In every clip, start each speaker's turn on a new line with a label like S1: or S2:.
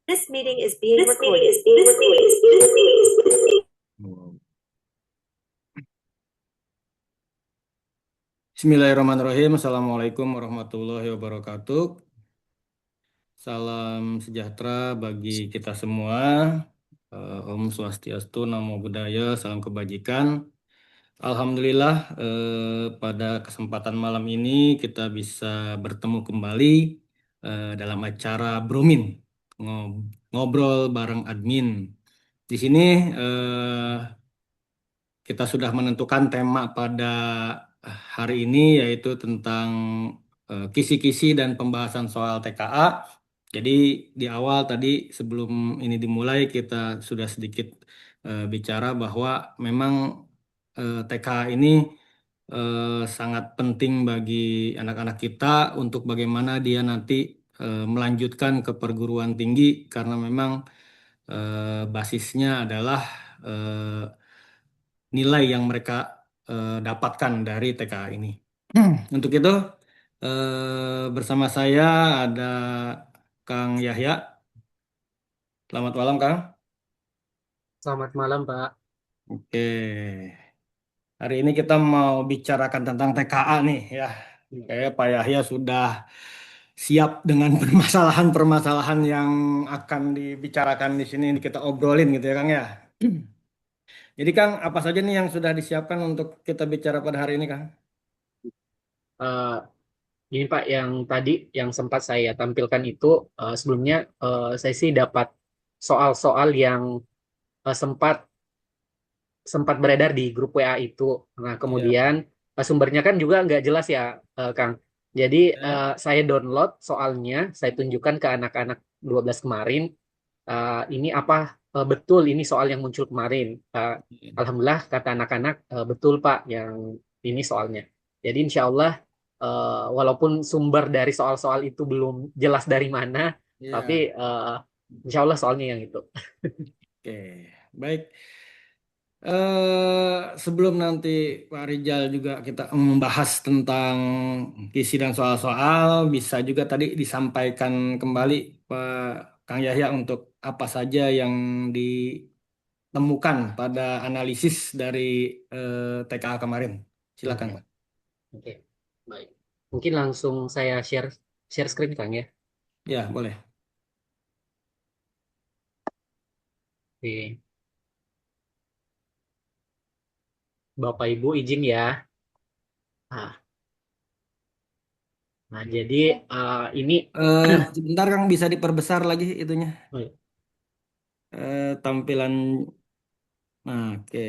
S1: This meeting is being recorded.
S2: Bismillahirrahmanirrahim. Assalamualaikum warahmatullahi wabarakatuh. Salam sejahtera bagi kita semua. Om Swastiastu, Namo Buddhaya, salam kebajikan. Alhamdulillah, pada kesempatan malam ini kita bisa bertemu kembali dalam acara Bromin, ngobrol bareng admin. Di sini kita sudah menentukan tema pada hari ini yaitu tentang kisi-kisi dan pembahasan soal TKA. Jadi di awal tadi sebelum ini dimulai kita sudah sedikit bicara bahwa memang TKA ini sangat penting bagi anak-anak kita untuk bagaimana dia nanti melanjutkan ke perguruan tinggi karena memang basisnya adalah nilai yang mereka dapatkan dari TKA ini. Untuk itu bersama saya ada Kang Yahya. Selamat malam, Kang.
S3: Selamat malam, Pak.
S2: Oke. Hari ini kita mau bicarakan tentang TKA nih ya. Kayak Pak Yahya sudah siap dengan permasalahan-permasalahan yang akan dibicarakan di sini kita obrolin gitu ya, Kang ya. Jadi Kang, apa saja nih yang sudah disiapkan untuk kita bicara pada hari ini, Kang?
S3: Eh, ini Pak, yang tadi yang sempat saya tampilkan itu sebelumnya saya sih dapat soal-soal yang sempat sempat beredar di grup WA itu. Nah,
S2: Iya.
S3: kemudian sumbernya kan juga nggak jelas ya, Kang. Jadi
S2: Ya.
S3: saya download soalnya, saya tunjukkan ke anak-anak 12 kemarin. Ini apa betul ini soal yang muncul kemarin? Alhamdulillah kata anak-anak betul Pak yang ini soalnya. Jadi insya Allah walaupun sumber dari soal-soal itu belum jelas dari mana, tapi
S2: Iya.
S3: insya Allah soalnya yang itu.
S2: Oke, baik. Sebelum nanti Pak Rijal juga kita membahas tentang kisi dan soal-soal, bisa juga tadi disampaikan kembali Pak Kang Yahya untuk apa saja yang ditemukan pada analisis dari TKA kemarin. Silakan,
S3: Oke,
S2: Pak.
S3: oke, baik. Mungkin langsung saya share share screen Kang ya.
S2: Ya, boleh.
S3: Oke. Bapak Ibu izin ya. Nah, nah, jadi ini
S2: Sebentar Kang, bisa diperbesar lagi itunya.
S3: oh, ya.
S2: Tampilan. Nah, oke.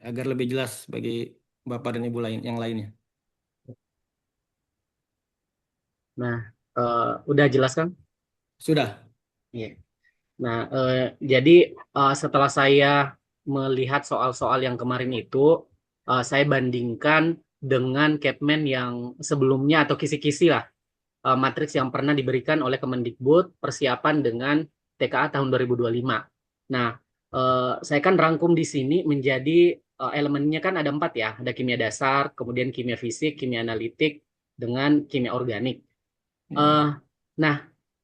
S2: Agar lebih jelas bagi Bapak dan Ibu lain yang lainnya.
S3: Nah, udah jelas kan?
S2: Sudah.
S3: Iya. Nah, jadi setelah saya melihat soal-soal yang kemarin itu, saya bandingkan dengan Capman yang sebelumnya atau kisi-kisi lah, matriks yang pernah diberikan oleh Kemendikbud persiapan dengan TKA tahun 2025. Nah, saya kan rangkum di sini menjadi elemennya kan ada 4 ya, ada kimia dasar, kemudian kimia fisik, kimia analitik, dengan kimia organik.
S2: Ya.
S3: Eh, nah,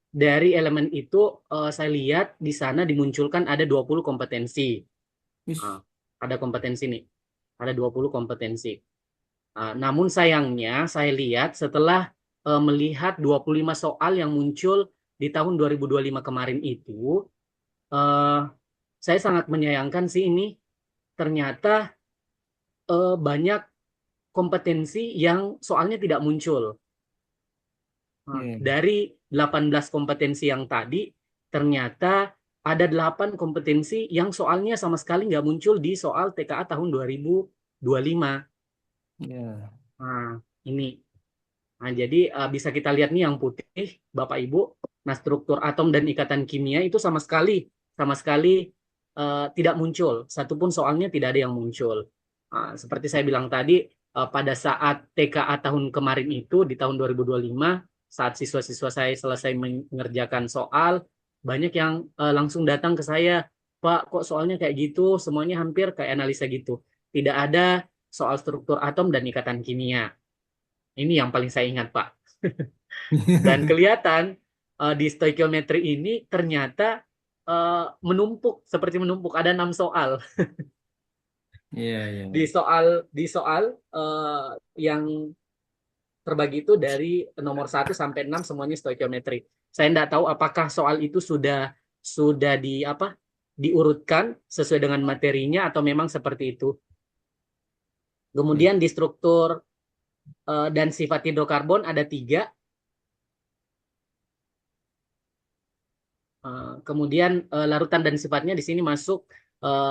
S3: dari elemen itu saya lihat di sana dimunculkan ada 20 kompetensi. Ah,
S2: Wis.
S3: ada kompetensi nih, ada 20 kompetensi. Namun sayangnya saya lihat setelah melihat 25 soal yang muncul di tahun 2025 kemarin itu, eh, saya sangat menyayangkan sih ini ternyata banyak kompetensi yang soalnya tidak muncul.
S2: Ya.
S3: Dari 18 kompetensi yang tadi, ternyata ada 8 kompetensi yang soalnya sama sekali nggak muncul di soal TKA tahun 2025.
S2: Ya.
S3: Nah, ini. Nah, jadi bisa kita lihat nih yang putih, Bapak Ibu. Nah, struktur atom dan ikatan kimia itu sama sekali tidak muncul. Satupun soalnya tidak ada yang muncul. Seperti saya bilang tadi, pada saat TKA tahun kemarin itu di tahun 2025, saat siswa-siswa saya selesai mengerjakan soal, banyak yang langsung datang ke saya, Pak, kok soalnya kayak gitu, semuanya hampir kayak analisa gitu. Tidak ada soal struktur atom dan ikatan kimia. Ini yang paling saya ingat, Pak. Dan kelihatan di stoikiometri ini ternyata menumpuk, seperti menumpuk, ada 6 soal.
S2: Iya, iya.
S3: Di soal yang terbagi itu dari nomor 1 sampai 6 semuanya stoikiometri. Saya tidak tahu apakah soal itu sudah diurutkan sesuai dengan materinya atau memang seperti itu. Kemudian di struktur dan sifat hidrokarbon ada 3. Kemudian larutan dan sifatnya di sini masuk,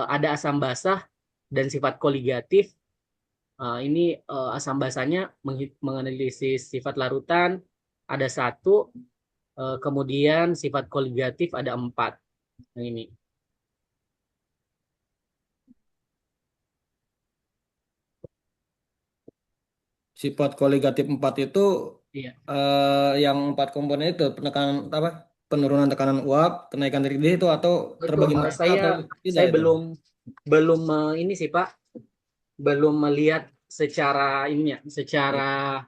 S3: ada asam basah dan sifat koligatif. Ini asam basahnya menganalisis sifat larutan ada 1, kemudian sifat koligatif ada 4. Nah, ini.
S2: Sifat koligatif 4 itu
S3: Iya.
S2: yang 4 komponen itu penekanan apa? Penurunan tekanan uap, kenaikan diri itu atau
S3: Betul.
S2: terbagi merata
S3: Saya
S2: atau tidak
S3: saya
S2: itu?
S3: belum ini sih Pak, belum melihat secara ininya, secara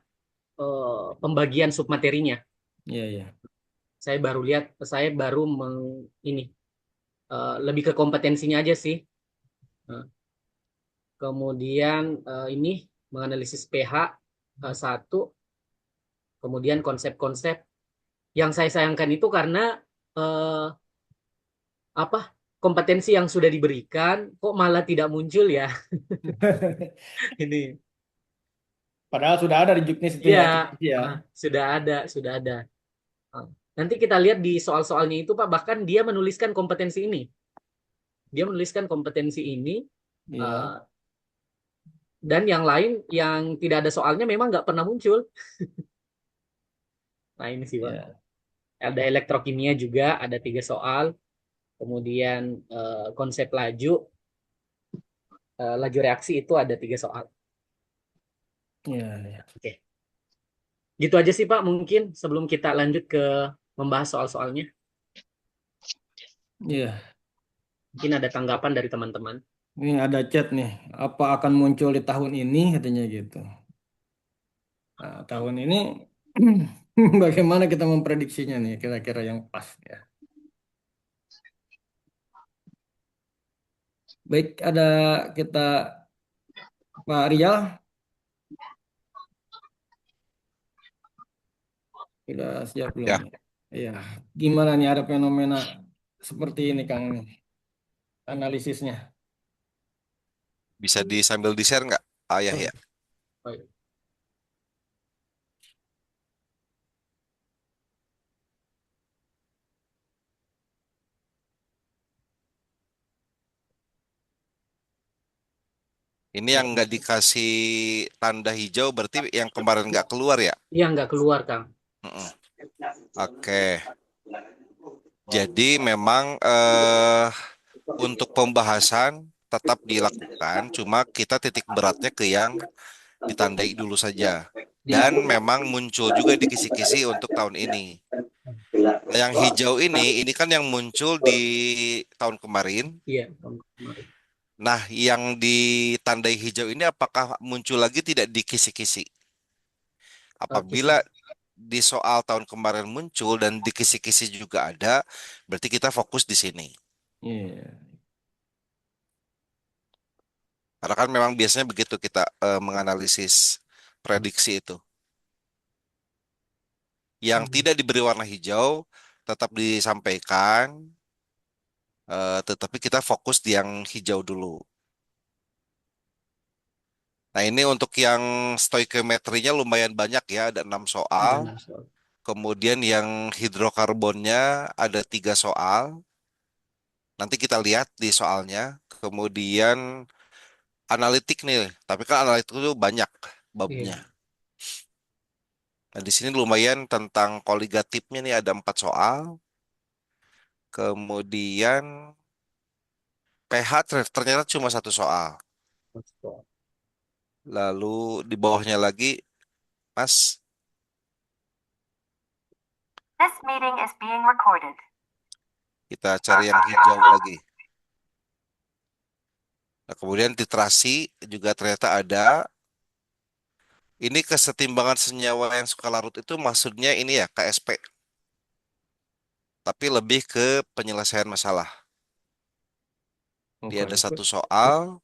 S3: pembagian submaterinya.
S2: Iya, iya.
S3: Saya baru ini lebih ke kompetensinya aja sih. Nah, kemudian ini menganalisis pH 1, kemudian konsep-konsep yang saya sayangkan itu karena eh, apa kompetensi yang sudah diberikan kok malah tidak muncul ya. Ini
S2: Padahal sudah ada di juknis itu
S3: ya,
S2: ya, kisi ya.
S3: sudah ada. Ah, nanti kita lihat di soal-soalnya itu Pak, bahkan dia menuliskan kompetensi ini. Dia menuliskan kompetensi ini,
S2: Iya.
S3: dan yang lain yang tidak ada soalnya memang nggak pernah muncul. Nah ini sih Pak.
S2: Iya.
S3: Ada elektrokimia juga, ada 3 soal. Kemudian konsep laju reaksi itu ada 3 soal.
S2: Iya, iya.
S3: Oke, gitu aja sih Pak mungkin sebelum kita lanjut ke membahas soal-soalnya.
S2: Iya.
S3: Mungkin ada tanggapan dari teman-teman.
S2: Ini ada chat nih. Apa akan muncul di tahun ini katanya gitu. Nah, tahun ini bagaimana kita memprediksinya nih kira-kira yang pas ya. Baik, ada kita Pak Rizal sudah siap belum
S4: Ya,
S2: nih? Iya. Gimana nih ada fenomena seperti ini Kang nih analisisnya?
S4: bisa sambil di-share nggak, Ayah ya?
S3: Baik.
S4: Ini yang nggak dikasih tanda hijau berarti yang kemarin nggak keluar ya?
S3: Iya nggak keluar Kang.
S4: Mm-mm. Oke, jadi memang untuk pembahasan tetap dilakukan, cuma kita titik beratnya ke yang ditandai dulu saja.
S3: Iya.
S4: Dan memang muncul juga di kisi-kisi untuk tahun ini. Nah, yang hijau ini kan yang muncul di tahun kemarin.
S3: Iya, tahun kemarin.
S4: Nah, yang ditandai hijau ini apakah muncul lagi tidak di kisi-kisi?
S3: Kisi.
S4: Apabila di soal tahun kemarin muncul dan di kisi-kisi juga ada, berarti kita fokus di sini.
S2: Iya.
S4: Karena kan memang biasanya begitu kita menganalisis prediksi itu. Yang tidak diberi warna hijau tetap disampaikan, tetapi kita fokus di yang hijau dulu. Nah, ini untuk yang stoikiometrinya lumayan banyak ya, ada 6 soal.
S3: Ada 6 soal.
S4: Kemudian yang hidrokarbonnya ada 3 soal. Nanti kita lihat di soalnya. Kemudian analitik nih, tapi kan analitik itu banyak babnya.
S3: Iya.
S4: Nah, di sini lumayan tentang koligatifnya nih ada 4 soal. Kemudian pH ternyata cuma 1 soal. Lalu di bawahnya lagi, Mas,
S1: This meeting is being recorded.
S4: kita cari yang hijau lagi. Nah, kemudian titrasi juga ternyata ada. Ini kesetimbangan senyawa yang suka larut itu maksudnya ini ya KSP. tapi lebih ke penyelesaian masalah. Dia ada
S2: Oke.
S4: satu soal,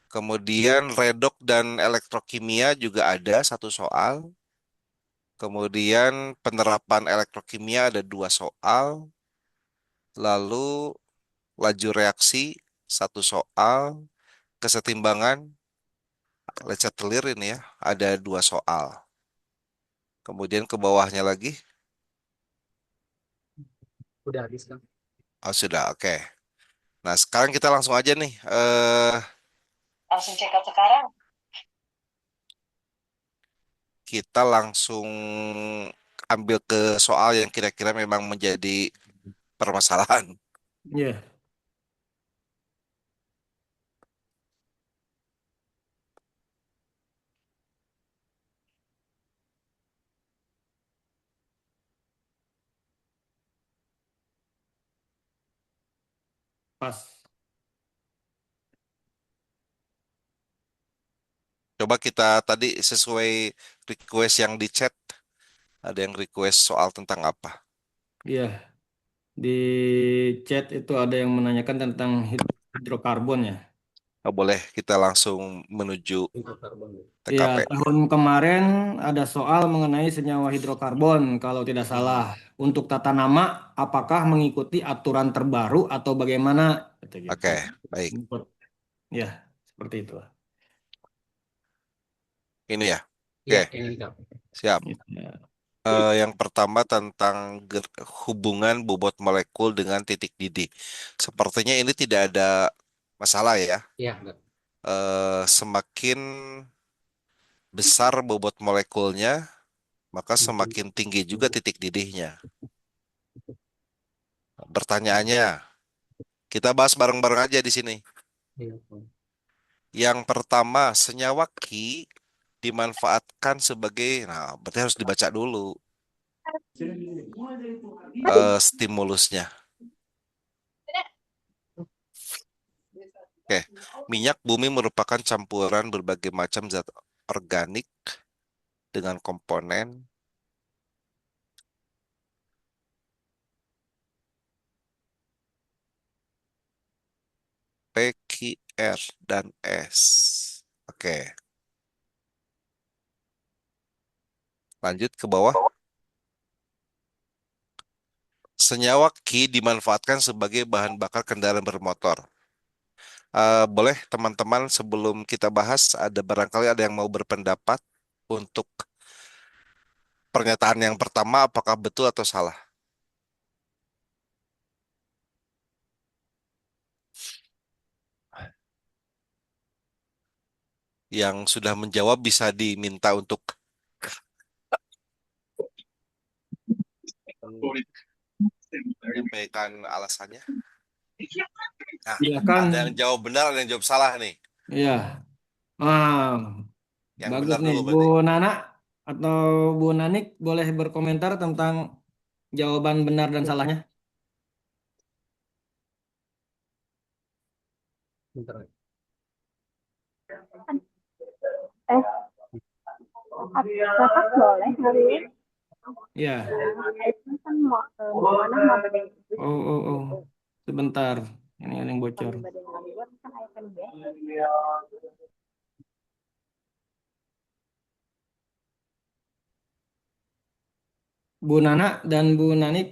S4: kemudian redok dan elektrokimia juga ada satu soal, kemudian penerapan elektrokimia ada dua soal, lalu laju reaksi satu soal, kesetimbangan Lecet-Telir ini ya ada dua soal. Kemudian ke bawahnya lagi,
S3: Udah habis kan?
S4: oh sudah, oke. Nah sekarang kita langsung aja nih,
S1: Langsung check out sekarang.
S4: kita langsung ambil ke soal yang kira-kira memang menjadi permasalahan.
S2: Iya, pas.
S4: Coba kita tadi sesuai request yang di chat, ada yang request soal tentang apa?
S2: Iya, di chat itu ada yang menanyakan tentang hidrokarbon ya.
S4: Oh, boleh kita langsung menuju
S3: Hidrokarbon.
S2: Iya,
S4: TKP.
S2: tahun kemarin ada soal mengenai senyawa hidrokarbon kalau tidak salah.
S4: Mhm.
S2: Untuk tata nama, apakah mengikuti aturan terbaru atau bagaimana? Kata gitu.
S4: Oke, baik.
S2: Ya, seperti itu.
S4: Ini ya.
S3: Iya,
S4: Oke,
S3: ini Kak.
S4: siap.
S2: Ya.
S4: Yang pertama tentang hubungan bobot molekul dengan titik didih. Sepertinya ini tidak ada masalah ya.
S3: Iya, Kak.
S4: Semakin besar bobot molekulnya, maka semakin tinggi juga titik didihnya. Pertanyaannya, kita bahas bareng-bareng aja di sini.
S3: Iya.
S4: Yang pertama, senyawa Ki dimanfaatkan sebagai, nah, berarti harus dibaca dulu stimulusnya. Oke, minyak bumi merupakan campuran berbagai macam zat organik dengan komponen P, Q, R, dan S. Oke, lanjut ke bawah. Senyawa Ki dimanfaatkan sebagai bahan bakar kendaraan bermotor. Boleh teman-teman sebelum kita bahas, ada barangkali ada yang mau berpendapat untuk pernyataan yang pertama, apakah betul atau salah? Yang sudah menjawab bisa diminta untuk menyampaikan alasannya. Nah,
S2: Silakan.
S4: ada yang jawab benar, ada yang jawab salah nih.
S2: Iya. Ah,
S4: Yang
S2: bagus
S4: benar
S2: nih,
S4: dulu
S2: Bu
S4: berarti.
S2: Nana atau Bu Nanik boleh berkomentar tentang jawaban benar dan salahnya.
S3: Bentar.
S5: Kakak boleh kali ya?
S2: Iya.
S5: Itu kan mau mana mau bedeng
S2: Oh, oh, oh. Sebentar. Ini ada yang bocor.
S5: bedeng luar kan ayah kan be.
S2: Bu Nana dan Bu Nanik,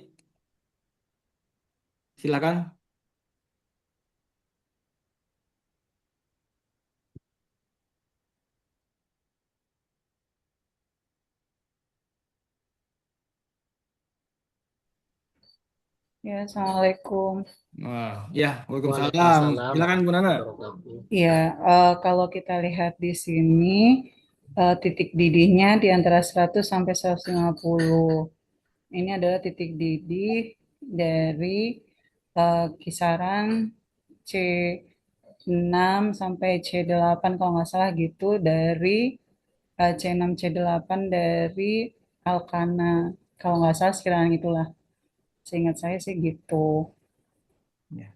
S2: silakan.
S6: Ya, Assalamualaikum.
S2: Wah, ya, Waalaikumsalam.
S3: Waalaikumsalam
S2: Silakan Bu Nana.
S3: warahmatullahi wabarakatuh.
S6: Ya, kalau kita lihat di sini, titik didihnya di antara 100 sampai 150. Ini adalah titik didih dari kisaran C6 sampai C8 kalau nggak salah gitu dari C6 C8 dari Alkana. Kalau nggak salah sekiranya itulah. Seingat saya sih gitu.
S2: Ya.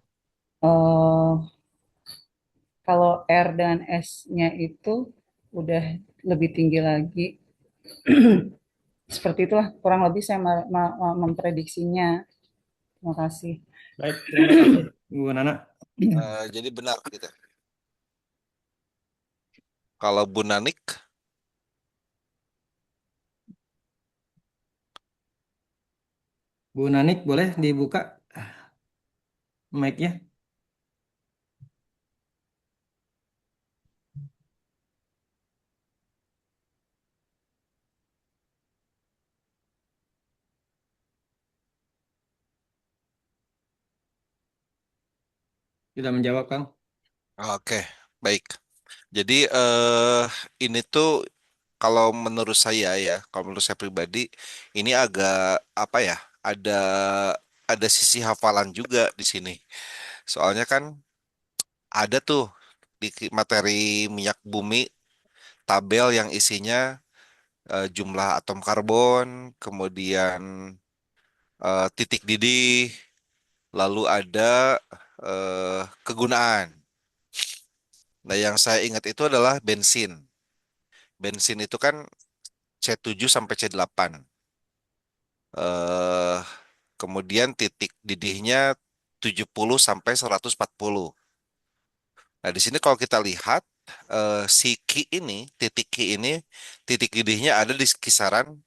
S6: Eh, Kalau R dan S-nya itu udah lebih tinggi lagi. Seperti itulah kurang lebih saya memprediksinya. Terima kasih.
S2: Baik, terima kasih Bu Nana.
S4: Jadi benar gitu. Kalau Bu Nanik,
S2: Bu Nanik boleh dibuka mic-nya? Tidak menjawab, Kang.
S4: oke, baik. Jadi ini tuh kalau menurut saya ya, kalau menurut saya pribadi, ini agak apa ya? Ada ada sisi hafalan juga di sini. Soalnya kan ada tuh di materi minyak bumi tabel yang isinya jumlah atom karbon, kemudian titik didih, lalu ada kegunaan. Nah, yang saya ingat itu adalah bensin. Bensin itu kan C7 sampai C8. Eh, kemudian titik didihnya 70 sampai 140. Nah, di sini kalau kita lihat si Ki ini, titik Ki ini, titik didihnya ada di kisaran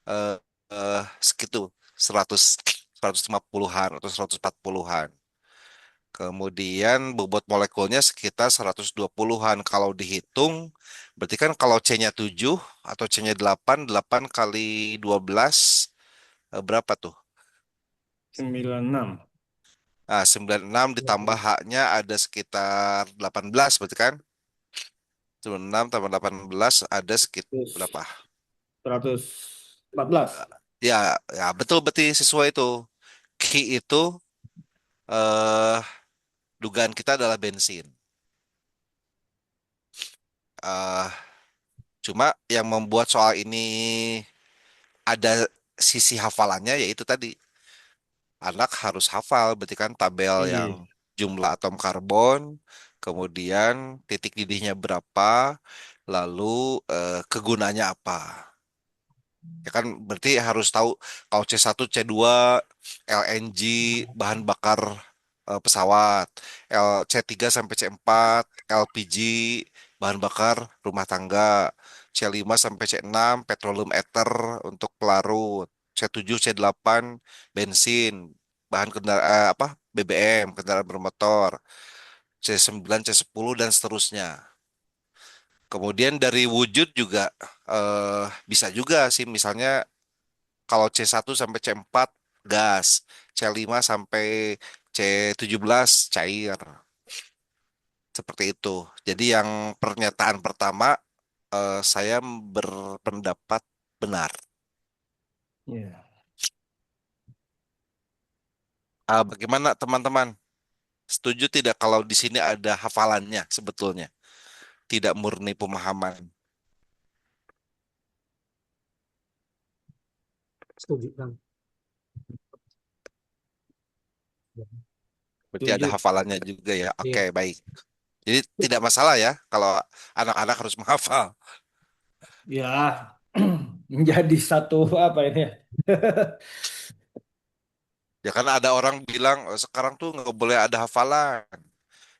S4: eh, segitu 100 150-an atau 140-an. Kemudian bobot molekulnya sekitar 120-an. Kalau dihitung, berarti kan kalau C-nya 7 atau C-nya 8, 8 kali 12, berapa tuh?
S2: 96.
S4: Nah, 96 ditambah H-nya ada sekitar 18 berarti kan? 96 tambah 18 ada sekitar
S2: Terus
S4: berapa?
S2: 114.
S4: Ya, ya betul berarti sesuai itu. Ki itu eh dugaan kita adalah bensin. eh Cuma yang membuat soal ini ada sisi hafalannya yaitu tadi anak harus hafal berarti kan tabel yang
S2: Iya.
S4: jumlah atom karbon, kemudian titik didihnya berapa, lalu kegunaannya apa. Ya kan berarti harus tahu kalau C1, C2, LNG, bahan bakar pesawat, C3 sampai C4, LPG, bahan bakar rumah tangga, C5 sampai C6, petroleum ether untuk pelarut, C7, C8, bensin, bahan kendaraan apa? BBM, kendaraan bermotor, C9, C10 dan seterusnya. Kemudian dari wujud juga bisa juga sih misalnya kalau C1 sampai C4 gas, C5 sampai C17 cair. Seperti itu. Jadi yang pernyataan pertama saya berpendapat benar.
S2: Iya.
S4: Bagaimana teman-teman? Setuju tidak kalau di sini ada hafalannya sebetulnya? Tidak murni pemahaman.
S3: Setuju, Bang.
S4: Berarti ada
S2: Setuju.
S4: hafalannya juga ya. Oke,
S3: Iya.
S4: baik. Jadi tidak masalah ya kalau anak-anak harus menghafal.
S2: Ya, menjadi satu apa ini ya?
S4: Ya kan ada orang bilang sekarang tuh nggak boleh ada hafalan.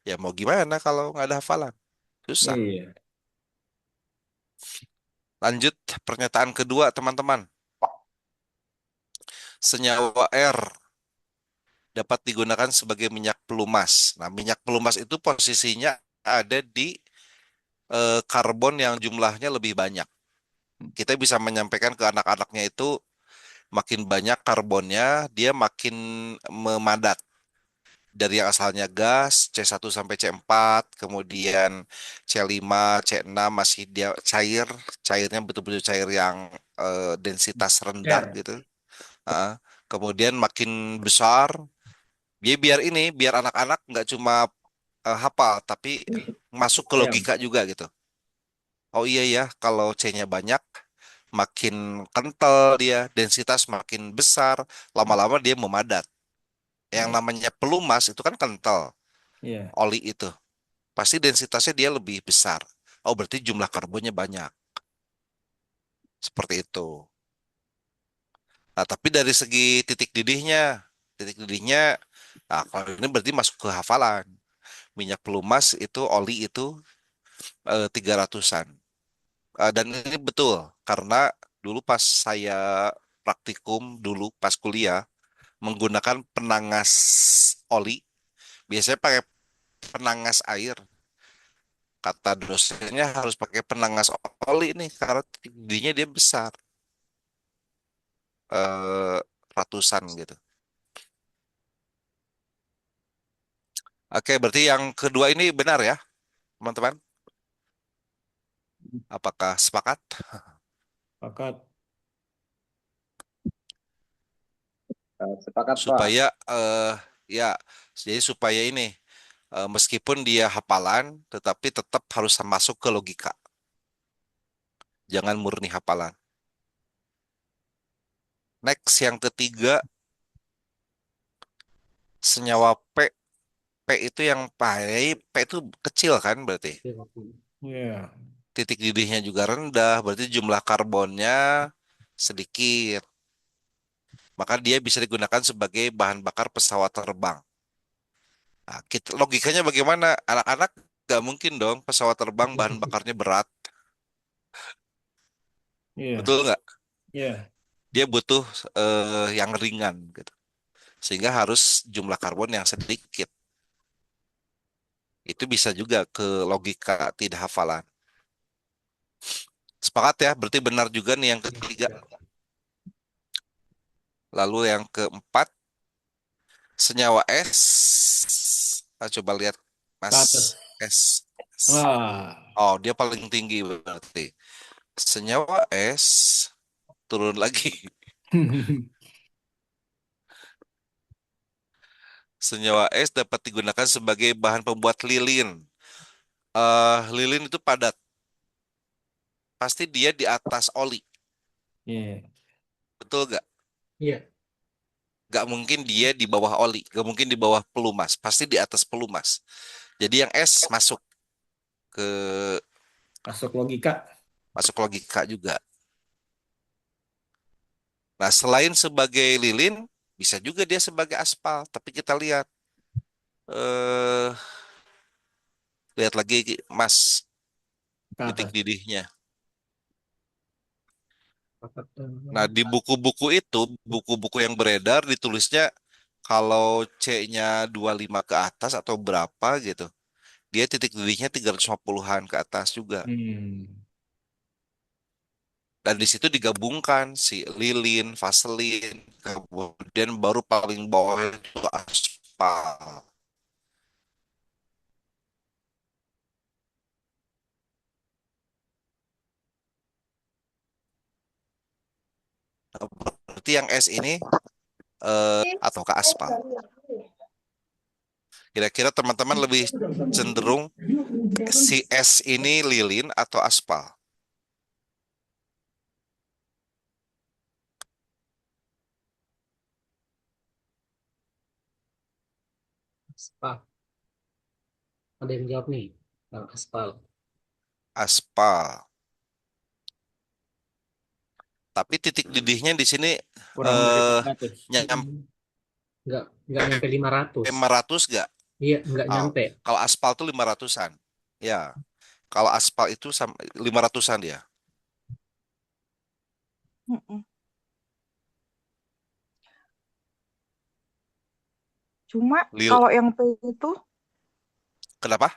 S4: Ya mau gimana kalau nggak ada hafalan? Susah.
S2: Iya.
S4: Lanjut pernyataan kedua teman-teman. Senyawa R dapat digunakan sebagai minyak pelumas. Nah, minyak pelumas itu posisinya ada di karbon yang jumlahnya lebih banyak. Kita bisa menyampaikan ke anak-anaknya itu makin banyak karbonnya, dia makin memadat. Dari yang asalnya gas, C1 sampai C4, kemudian C5, C6 masih dia cair, cairnya betul-betul cair yang densitas rendah
S2: R.
S4: gitu. Ah, kemudian makin besar, biar anak-anak nggak cuma hafal, tapi masuk ke
S2: Ayam.
S4: logika juga gitu. Oh iya ya, kalau C-nya banyak, makin kental dia, densitas makin besar, lama-lama dia memadat. Yang namanya pelumas itu kan kental,
S2: Iya.
S4: oli itu. Pasti densitasnya dia lebih besar. Oh, berarti jumlah karbonnya banyak. Seperti itu. Nah, tapi dari segi titik didihnya, Titik didihnya, nah kalau ini berarti masuk ke hafalan. Minyak pelumas itu, oli itu 300-an. Dan ini betul, karena dulu pas saya praktikum, dulu pas kuliah, menggunakan penangas oli, biasanya pakai penangas air. Kata dosennya harus pakai penangas oli nih, karena titik didihnya dia besar, eh, ratusan gitu. Oke, berarti yang kedua ini benar ya, teman-teman? Apakah sepakat?
S2: Pakat.
S7: Sepakat, Pak.
S4: Supaya ya, jadi supaya ini meskipun dia hafalan, tetapi tetap harus masuk ke logika. Jangan murni hafalan. Next, yang ketiga, senyawa P. P itu yang P itu kecil kan berarti.
S2: Iya.
S4: Titik didihnya juga rendah, berarti jumlah karbonnya sedikit. Maka dia bisa digunakan sebagai bahan bakar pesawat terbang. Nah, logikanya bagaimana? Anak-anak nggak mungkin dong pesawat terbang bahan bakarnya berat.
S2: Iya.
S4: Betul nggak?
S2: Iya.
S4: Dia butuh yang ringan gitu. Sehingga harus jumlah karbon yang sedikit. Itu bisa juga ke logika tidak hafalan. Sepakat ya? Berarti benar juga nih yang ketiga. Lalu yang keempat, senyawa S. Coba lihat
S2: Ke atas.
S4: Mas S.
S2: Wah.
S4: Oh, dia paling tinggi berarti. Senyawa S turun lagi. Senyawa S dapat digunakan sebagai bahan pembuat lilin. Lilin itu padat. Pasti dia di atas oli.
S2: Iya.
S4: Betul nggak?
S3: Iya.
S4: Nggak mungkin dia di bawah oli. Nggak mungkin di bawah pelumas. Pasti di atas pelumas. Jadi yang S masuk ke
S2: Masuk logika.
S4: logika juga. Nah, selain sebagai lilin, bisa juga dia sebagai aspal. Tapi kita lihat eh lihat lagi Mas
S2: Ke
S4: titik
S2: atas.
S4: didihnya. Nah, di buku-buku itu, buku-buku yang beredar ditulisnya kalau C-nya 25 ke atas atau berapa gitu. Dia titik didihnya 350-an ke atas juga. Dan di situ digabungkan si lilin, vaselin, kemudian baru paling bawah itu aspal. Nah, berarti yang S ini atau ke aspal. Kira-kira teman-teman lebih cenderung si S ini lilin atau aspal?
S3: Aspal. Ada yang jawab nih. Aspal.
S4: Aspal. Tapi titik didihnya di sini
S2: Kurang dari 400.
S4: nyampe
S3: Nggak nyampe 500.
S4: 500 nggak?
S3: Iya, nggak
S4: Oh,
S3: nyampe.
S4: kalau aspal tuh 500-an. Ya, kalau aspal itu 500-an dia.
S8: Mm-mm. Cuma kalau yang P itu,
S4: Kenapa?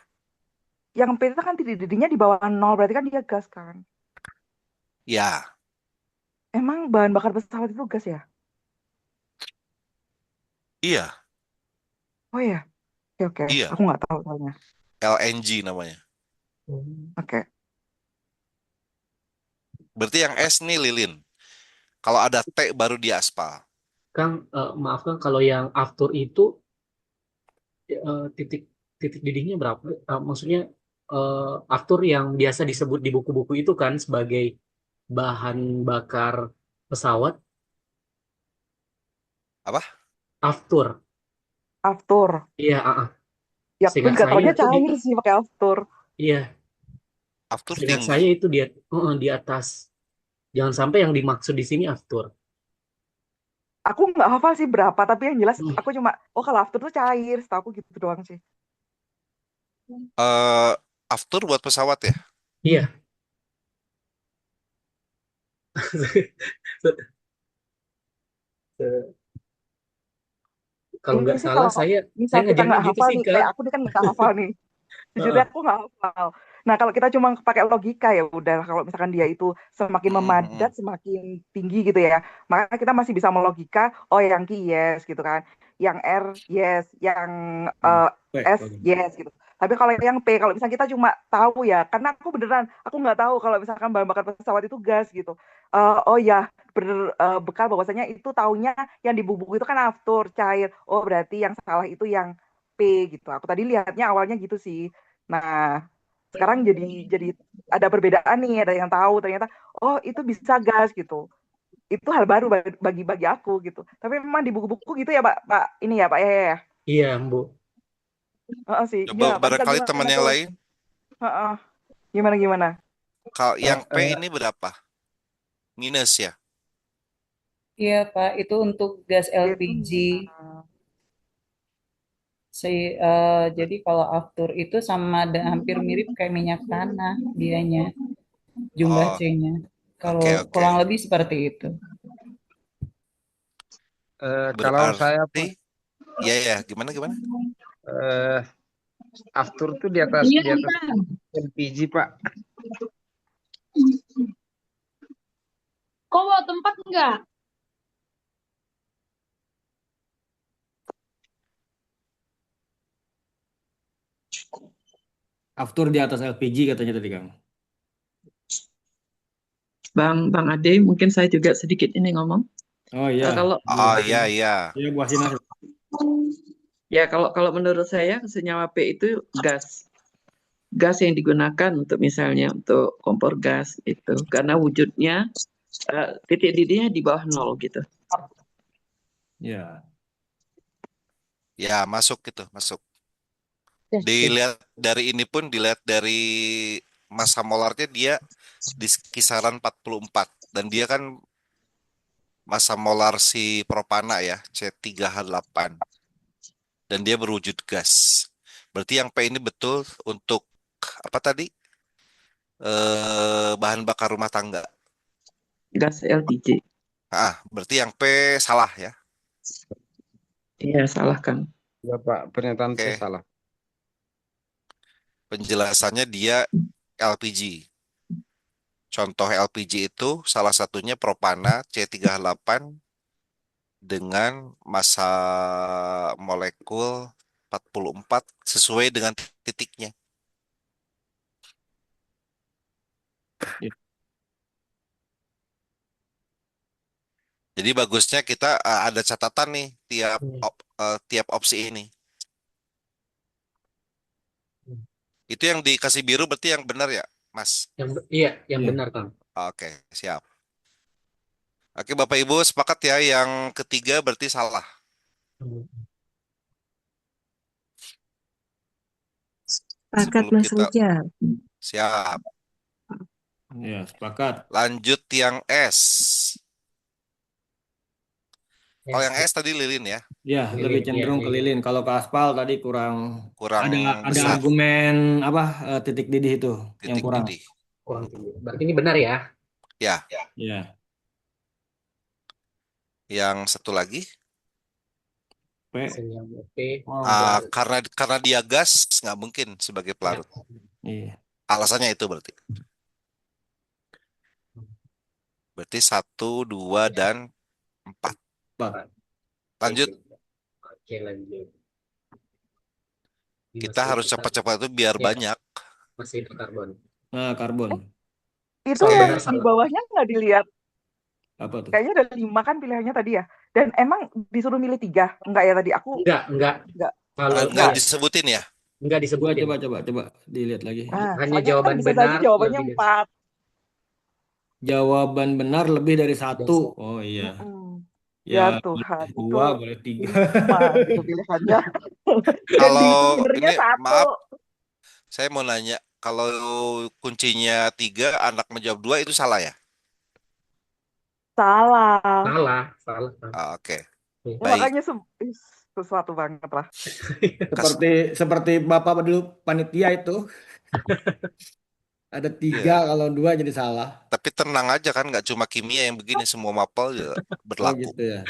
S8: yang P itu kan titik didihnya di bawah 0, berarti kan dia gas kan?
S4: Ya,
S8: Emang bahan bakar pesawat itu gas ya?
S4: iya,
S8: Oh ya, oke oke,
S4: iya.
S8: aku nggak tahu soalnya.
S4: LNG namanya.
S8: Oke.
S4: Berarti yang S nih lilin. Kalau ada T baru dia aspal.
S3: Kang, maaf Kang, kalau yang aftur itu titik titik didihnya berapa? Maksudnya aftur yang biasa disebut di buku-buku itu kan sebagai bahan bakar pesawat,
S4: Apa?
S3: aftur.
S8: Aftur.
S3: Iya,
S8: Ya, aku
S3: seingat
S8: juga
S3: saya
S8: taunya
S3: itu
S8: cair sih pakai aftur.
S3: iya,
S4: Aftur
S3: seingat
S4: tinggi.
S3: saya itu di atas. Jangan sampai yang dimaksud di sini aftur.
S8: Aku nggak hafal sih berapa, tapi yang jelas
S3: Hmm.
S8: aku cuma, oh kalau after tuh cair, setahu aku gitu doang sih.
S4: Eh, after buat pesawat ya?
S3: Iya. Kalau
S8: Ini
S3: nggak
S8: sih
S3: salah
S8: kalau
S3: saya
S8: misal kita
S3: ngajarnya
S8: nggak
S3: gitu
S8: hafal
S3: sih
S8: nih,
S3: Kak.
S8: kayak aku nih kan nggak hafal nih. Sejujurnya
S3: Heeh.
S8: aku nggak hafal. Nah, kalau kita cuma pakai logika ya udah. Kalau misalkan dia itu semakin
S4: Mm-mm,
S8: memadat,
S4: mm-mm.
S8: semakin tinggi gitu ya, maka kita masih bisa melogika. Oh, yang Q yes gitu kan, yang R yes, yang
S2: Hmm.
S8: S yes gitu. Tapi kalau yang P, kalau misalnya kita cuma tahu ya, karena aku beneran aku nggak tahu kalau misalkan bahan bakar pesawat itu gas gitu. Oh ya, bekal bahwasanya itu taunya yang di bubuk itu kan aftur cair. Oh berarti yang salah itu yang P gitu. Aku tadi lihatnya awalnya gitu sih. Nah, sekarang jadi ada perbedaan nih, ada yang tahu ternyata oh itu bisa gas gitu. Itu hal baru bagi aku gitu. Tapi memang di buku-buku gitu ya, Pak. Pak ini ya, Pak ya.
S3: Iya, Bu.
S8: Heeh sih.
S4: Coba
S8: Iya, Pak Misal
S4: barangkali teman
S8: gimana
S4: yang
S8: tuh?
S4: lain.
S8: Heeh. Gimana gimana?
S4: Kalau yang P
S2: Eh,
S4: ini berapa? Minus ya?
S6: Iya, Pak, itu untuk gas
S8: Itu
S6: LPG. Jadi kalau aftur itu sama dan hampir mirip kayak minyak tanah dianya, jumlah
S4: Oh,
S6: C-nya. Kalau
S4: oke oke.
S6: kurang lebih seperti itu.
S7: Kalau saya
S4: Berarti,
S7: Pak,
S4: ya ya, gimana gimana?
S7: eh, aftur tuh di atas LPG Pak.
S5: Kau bawa tempat enggak?
S2: aftur di atas LPG katanya tadi Kang.
S9: Bang Ade, mungkin saya juga sedikit ini ngomong.
S2: Oh iya,
S9: Kalau
S2: Bu
S4: Oh
S2: Hasina.
S4: iya iya.
S2: Iya, Bu Hasina.
S9: ya kalau menurut saya senyawa P itu gas yang digunakan untuk misalnya untuk kompor gas itu karena wujudnya titik didihnya di bawah nol gitu.
S2: Ya.
S4: Ya, masuk gitu, masuk.
S9: Yes.
S4: Dilihat dari ini pun dilihat dari massa molarnya dia di kisaran 44 dan dia kan massa molar si propana ya, C3H8 dan dia berwujud gas. Berarti yang P ini betul untuk apa tadi? Bahan bakar rumah tangga.
S9: Gas LPG.
S4: Berarti yang P salah ya.
S9: Iya, salah Kang.
S7: Ya Pak, pernyataan saya
S4: Oke,
S7: salah.
S4: penjelasannya dia LPG. Contoh LPG itu salah satunya propana C3H8 dengan massa molekul 44 sesuai dengan titiknya.
S2: Ya.
S4: Jadi bagusnya kita ada catatan nih
S3: Hmm.
S4: tiap opsi ini. Itu yang dikasih biru berarti yang benar ya, Mas?
S3: Iya, yang
S2: Iya.
S3: benar, Kang.
S4: Oke, siap. Oke, Bapak Ibu sepakat ya yang ketiga berarti salah.
S3: Hmm.
S9: Sepakat
S4: Sebelum
S9: Mas
S4: kita
S9: Rijal.
S4: siap.
S2: Ya, sepakat.
S4: Lanjut yang S. Kalau yang
S3: Yes.
S4: S tadi lilin ya,
S2: Ya, lebih
S3: Lilin, iya,
S2: cenderung ke
S3: lilin.
S2: lilin. Kalau ke aspal tadi kurang
S4: kurang
S2: ada
S4: besar
S2: argumen apa titik didih itu yang
S4: titik
S2: kurang.
S4: didih.
S3: Kurang tinggi. Berarti ini benar ya?
S4: Ya,
S2: Ya,
S4: yang satu lagi
S2: P.
S3: Senyawa P.
S2: Oh,
S4: karena dia gas nggak mungkin sebagai
S3: Ya.
S4: pelarut.
S2: iya.
S4: Alasannya itu berarti. Berarti 1, 2, dan 4.
S2: Empat.
S4: Lanjut,
S3: Oke, lanjut.
S4: kita harus
S3: Dimasukkan.
S4: cepat-cepat itu biar
S3: Ya,
S4: banyak.
S3: masih itu karbon.
S2: Nah, karbon.
S8: Itu
S3: Soal
S8: yang
S3: benar
S8: di
S3: salah.
S8: bawahnya nggak dilihat.
S2: Apa tuh?
S8: Kayaknya ada 5 kan pilihannya tadi ya. Dan emang disuruh milih 3. Enggak ya tadi? Aku
S3: Enggak.
S8: enggak.
S3: Kalau
S4: Nggak
S3: iya,
S4: disebutin ya.
S3: enggak
S2: Coba,
S3: disebutin.
S2: coba dilihat lagi.
S3: Hanya
S8: Soalnya kan
S3: jawaban
S8: bisa
S3: benar
S8: saja jawabannya
S3: lebih dari
S8: 4.
S2: Jawaban benar lebih dari satu.
S3: satu.
S2: Oh iya.
S8: Ya
S2: Ya,
S8: Tuhan,
S2: boleh dua,
S8: itu
S2: boleh tiga.
S8: 5 gitu pilihannya. Dan
S4: Kalau
S8: benernya
S4: ini
S8: 1.
S4: maaf, saya mau nanya, kalau kuncinya 3, anak menjawab 2 itu salah ya?
S8: Salah.
S3: Salah.
S4: Oke.
S8: Ya,
S4: Baik.
S8: makanya sesuatu banget lah.
S2: Seperti Bapak dulu panitia itu ada 3
S4: Iya.
S2: kalau 2 jadi salah.
S4: Tapi tenang aja kan, nggak cuma kimia yang begini, semua mapel juga
S2: Oh
S4: berlaku.
S2: gitu ya.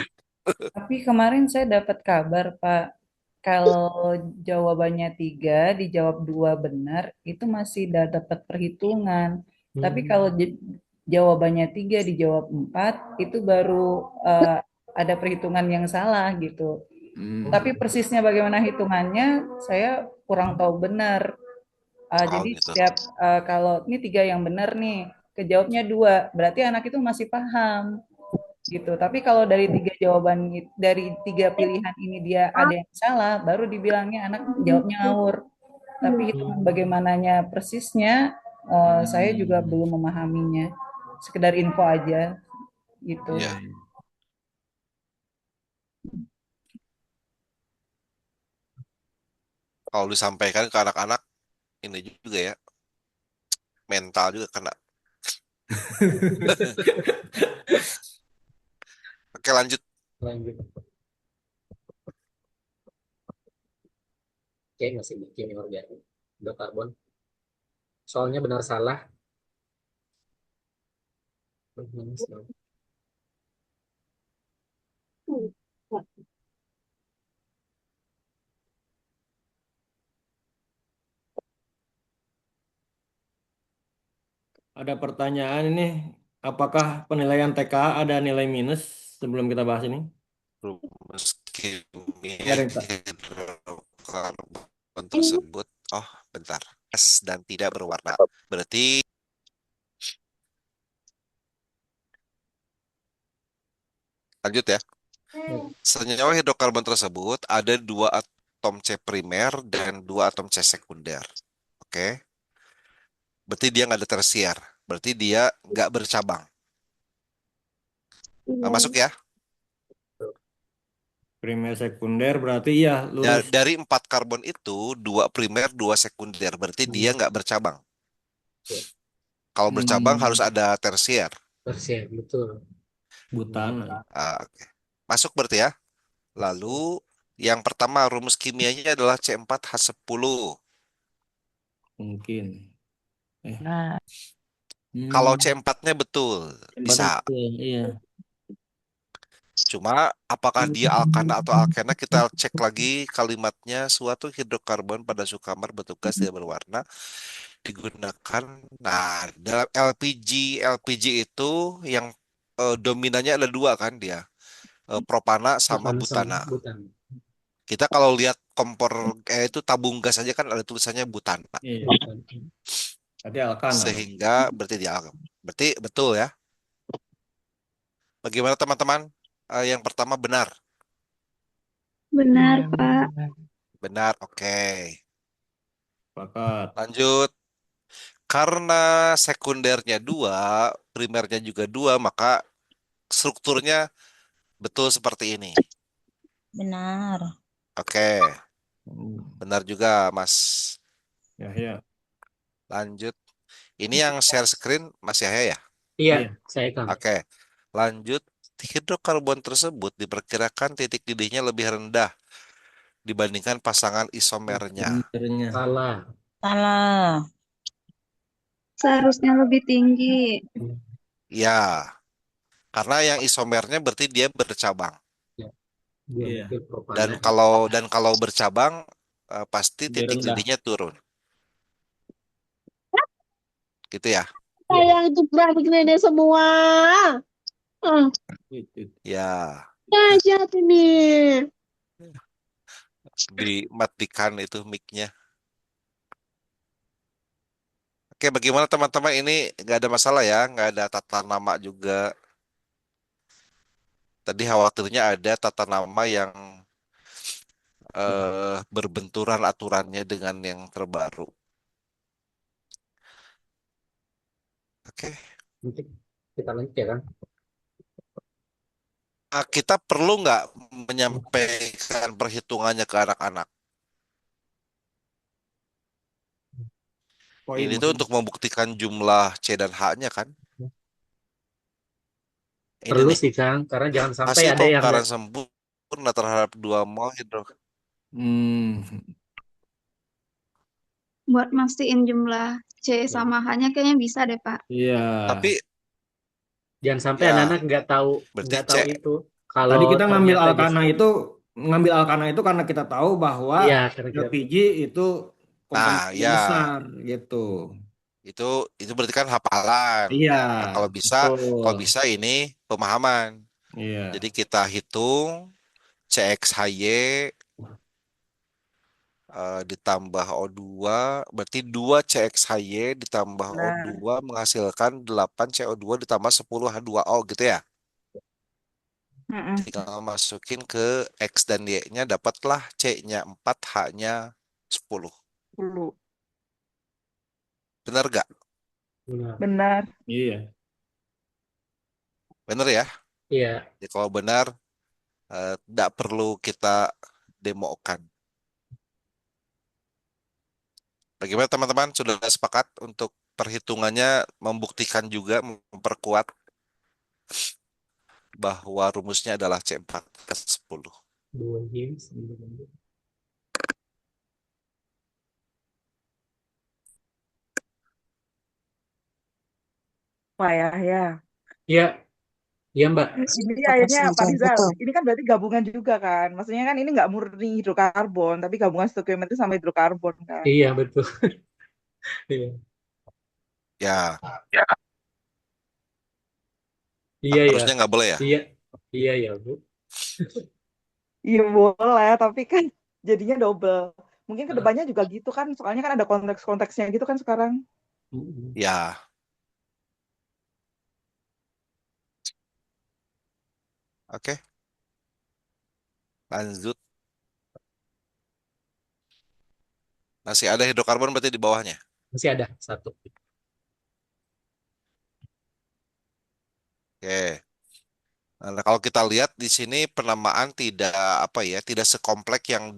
S6: Tapi kemarin saya dapat kabar, Pak, kalau jawabannya 3, dijawab 2 benar, itu masih dapat perhitungan. Tapi kalau jawabannya 3, dijawab 4, itu baru ada perhitungan yang salah gitu. Tapi persisnya bagaimana hitungannya, saya kurang tahu benar.
S4: Oh
S6: Jadi
S4: gitu.
S6: setiap kalau ini 3 yang benar nih, kejawabnya 2, berarti anak itu masih paham gitu. Tapi kalau dari 3 jawaban dari 3 pilihan ini dia ada yang salah, baru dibilangnya anak jawabnya ngawur. Tapi hitungan bagaimananya persisnya, saya juga belum memahaminya. Sekedar info aja gitu.
S4: Iya. Kalau disampaikan ke anak-anak, ini juga ya, mental juga kena. Oke, lanjut.
S3: Oke, masih bikin organik. Hidrokarbon. Soalnya benar salah.
S2: Ada pertanyaan ini, apakah penilaian TKA ada nilai minus sebelum kita bahas ini?
S4: Rumus kimia
S2: Nggak ada yang tak.
S4: hidrokarbon tersebut, oh bentar, gas dan tidak berwarna. Berarti lanjut ya. Senyawa hidrokarbon tersebut ada 2 atom C primer dan 2 atom C sekunder. Oke. Berarti dia nggak ada tersier. Berarti dia nggak bercabang. Masuk ya?
S2: Primer sekunder berarti iya lurus.
S4: Dari 4 karbon itu 2 primer, 2 sekunder. Berarti dia nggak bercabang. Kalau bercabang harus ada tersier.
S3: Tersier, betul.
S2: Butana.
S4: Oke. Masuk berarti ya. Lalu yang pertama rumus kimianya adalah C4H10.
S2: Mungkin.
S8: Nah,
S4: Kalau C4-nya betul, bisa.
S2: Iya.
S4: Cuma apakah dia alkana atau alkena, kita cek lagi kalimatnya. Suatu hidrokarbon pada sukar bertugas tidak berwarna digunakan. Nah, dalam LPG itu yang dominannya ada 2 kan dia. Propana sama butana. Kita kalau lihat kompor itu tabung gas aja kan ada tulisannya butana.
S2: Iya. Berarti alkana.
S4: Sehingga berarti dia berarti betul ya. Bagaimana teman-teman? Yang pertama benar.
S5: Benar, Pak.
S4: Benar, oke.
S2: Sepakat.
S4: Lanjut. Karena sekundernya 2, primernya juga 2, maka strukturnya betul seperti ini.
S5: Benar.
S4: Oke. Benar juga, Mas.
S2: Ya.
S4: Lanjut. Ini yang share screen Mas Yahya ya?
S3: Iya, saya kan.
S4: Oke. Lanjut. Hidrokarbon tersebut diperkirakan titik didihnya lebih rendah dibandingkan pasangan isomernya.
S3: Salah.
S5: Seharusnya lebih tinggi.
S4: Ya, karena yang isomernya berarti dia bercabang.
S2: Iya.
S4: Dan kalau bercabang pasti
S2: Lebih
S4: titik
S2: rendah.
S4: didihnya turun. Gitu ya.
S5: Sayang itu grafik nenek semua.
S4: Ya,
S5: Dahsyat ini.
S4: dimatikan itu mic-nya. Oke, bagaimana teman-teman, ini nggak ada masalah ya, nggak ada tata nama juga. Tadi khawatirnya ada tata nama yang berbenturan aturannya dengan yang terbaru. Oke.
S3: Nanti kita lanjut ya kan.
S4: Kita perlu nggak menyampaikan perhitungannya ke anak-anak? Ini tuh untuk membuktikan jumlah C dan H-nya kan? Ini
S3: Perlu
S4: nih,
S3: sih Kang, karena jangan sampai
S4: hasil
S3: ada yang
S4: bongkaran
S3: nggak.
S4: sempurna terhadap dua mol hidro.
S2: Hmm,
S5: Buat mastiin jumlah C sama H-nya kayaknya bisa deh, Pak.
S2: iya.
S4: Tapi
S3: Jangan sampai
S4: ya,
S3: anak-anak
S4: berarti
S3: nggak
S4: C.
S3: tahu itu. Kalau
S2: Tadi kita
S3: ternyata gasnya,
S2: ngambil alkana itu karena kita tahu bahwa
S3: iya karena kita
S2: LPG itu
S4: Nah,
S2: komponennya
S4: ya,
S2: besar gitu.
S4: itu itu berarti kan hafalan.
S2: Iya,
S4: Nah, kalau
S2: betul.
S4: bisa ini pemahaman. Jadi
S2: Iya.
S4: kita hitung CXHY ditambah O2, berarti 2 CXHY ditambah
S8: Nah,
S4: O2 menghasilkan 8 CO2 ditambah 10 H2O gitu ya.
S8: mm-mm.
S4: Tinggal masukin ke X dan Y-nya, dapatlah C-nya 4, H-nya 10.
S8: Dulu.
S4: Bener gak?
S3: benar.
S8: Benar.
S2: Iya.
S4: Bener ya?
S3: Iya,
S4: Jadi kalau benar, tidak perlu kita demokan. Bagaimana teman-teman? Sudah sepakat untuk perhitungannya membuktikan juga, memperkuat bahwa rumusnya adalah C4 ke 10.
S3: 2 J.
S8: Pak ya.
S3: Iya, iya Mbak.
S8: Ini akhirnya Pak Rizal, ini kan berarti gabungan juga kan. Maksudnya kan ini nggak murni hidrokarbon, tapi gabungan stoichiometri sama hidrokarbon kan.
S3: Iya betul. Iya,
S4: Ya,
S3: iya ya,
S4: harusnya nggak boleh ya?
S3: iya, iya ya Bu.
S8: Iya boleh, tapi kan jadinya double. Mungkin
S3: Heeh.
S8: kedepannya juga gitu kan, soalnya kan ada konteks-konteksnya gitu kan sekarang.
S3: Mm-mm.
S4: Ya, oke. Lanjut. Masih ada hidrokarbon berarti di bawahnya.
S3: Masih ada satu.
S4: Oke. Nah, kalau kita lihat di sini penamaan tidak apa ya, tidak sekompleks yang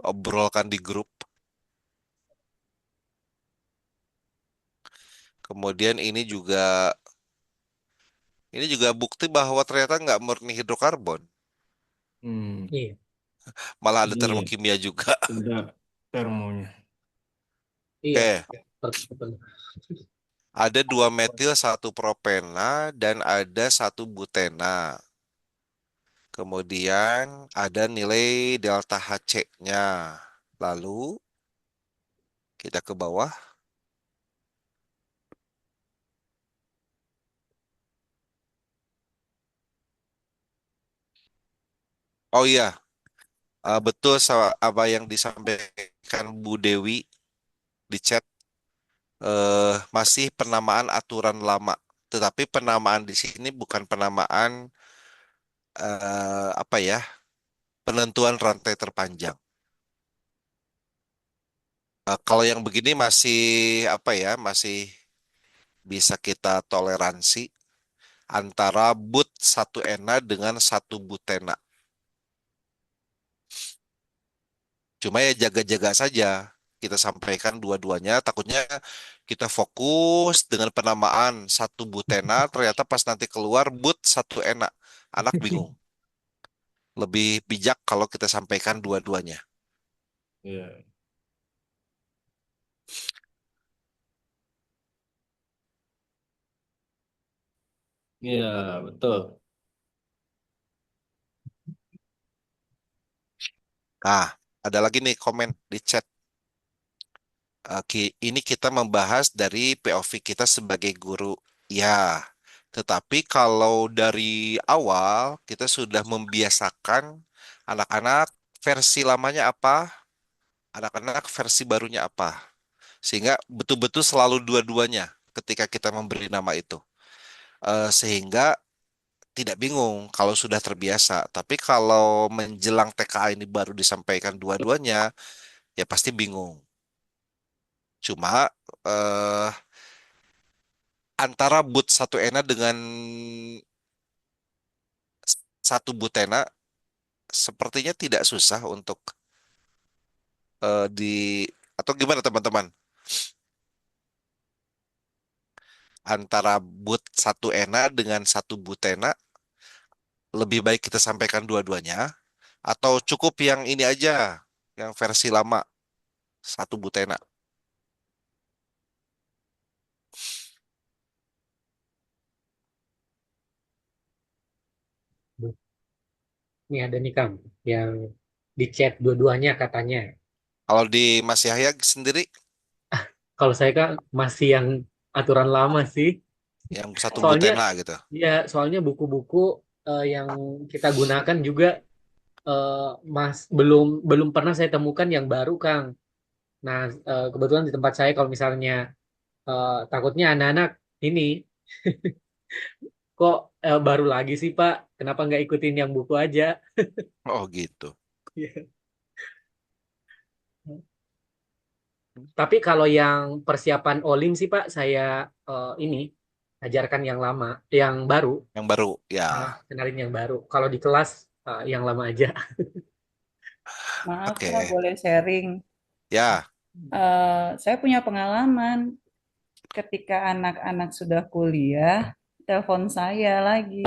S4: diobrolkan di grup. Kemudian ini juga bukti bahwa ternyata nggak murni hidrokarbon,
S2: Hmm,
S3: Iya,
S4: malah ada
S2: iya.
S4: termokimia juga.
S2: Ada termonya.
S3: iya.
S4: Oke,
S3: Betul.
S4: ada 2 metil, 1 propena, dan ada 1 butena. Kemudian ada nilai delta HC-nya. Lalu kita ke bawah. Oh iya, betul apa yang disampaikan Bu Dewi di chat. Masih penamaan aturan lama. Tetapi penamaan di sini bukan penamaan apa ya, penentuan rantai terpanjang. Kalau yang begini masih apa ya, masih bisa kita toleransi antara but satu ena dengan satu butena. Cuma ya jaga-jaga saja. Kita sampaikan dua-duanya, takutnya kita fokus dengan penamaan satu butena, ternyata pas nanti keluar but satu ena. Anak bingung. Lebih bijak kalau kita sampaikan dua-duanya.
S2: Iya. Iya, betul.
S4: Nah, ada lagi nih komen di chat. Ini kita membahas dari POV kita sebagai guru. Ya, tetapi kalau dari awal kita sudah membiasakan anak-anak versi lamanya apa, anak-anak versi barunya apa. Sehingga betul-betul selalu dua-duanya ketika kita memberi nama itu. Sehingga tidak bingung kalau sudah terbiasa. Tapi kalau menjelang TKA ini baru disampaikan dua-duanya, ya pasti bingung. Cuma eh, antara but satu ena dengan satu butena sepertinya tidak susah untuk di atau gimana teman-teman? antara but satu ena dengan satu butena, lebih baik kita sampaikan dua-duanya, atau cukup yang ini aja, yang versi lama, satu butena.
S3: Ini ada nih Kang, yang di chat dua-duanya katanya.
S4: Kalau di Mas Yahya sendiri,
S3: Kalau saya Kang masih yang aturan lama sih.
S4: yang satu
S3: Soalnya,
S4: butena gitu.
S3: ya soalnya buku-buku yang kita gunakan juga eh, mas belum belum pernah saya temukan yang baru Kang. Nah, kebetulan di tempat saya kalau misalnya takutnya anak-anak ini kok baru lagi sih Pak, kenapa nggak ikutin yang buku aja?
S4: Oh gitu.
S3: Tapi kalau yang persiapan Olim sih Pak, saya ini ajarkan yang lama, yang baru,
S4: Yang baru, ya.
S3: kenalin yang baru. Kalau di kelas yang lama aja.
S6: Maaf
S4: Oke.
S6: Kak, boleh sharing.
S4: Ya,
S6: Saya punya pengalaman ketika anak-anak sudah kuliah, telepon saya lagi,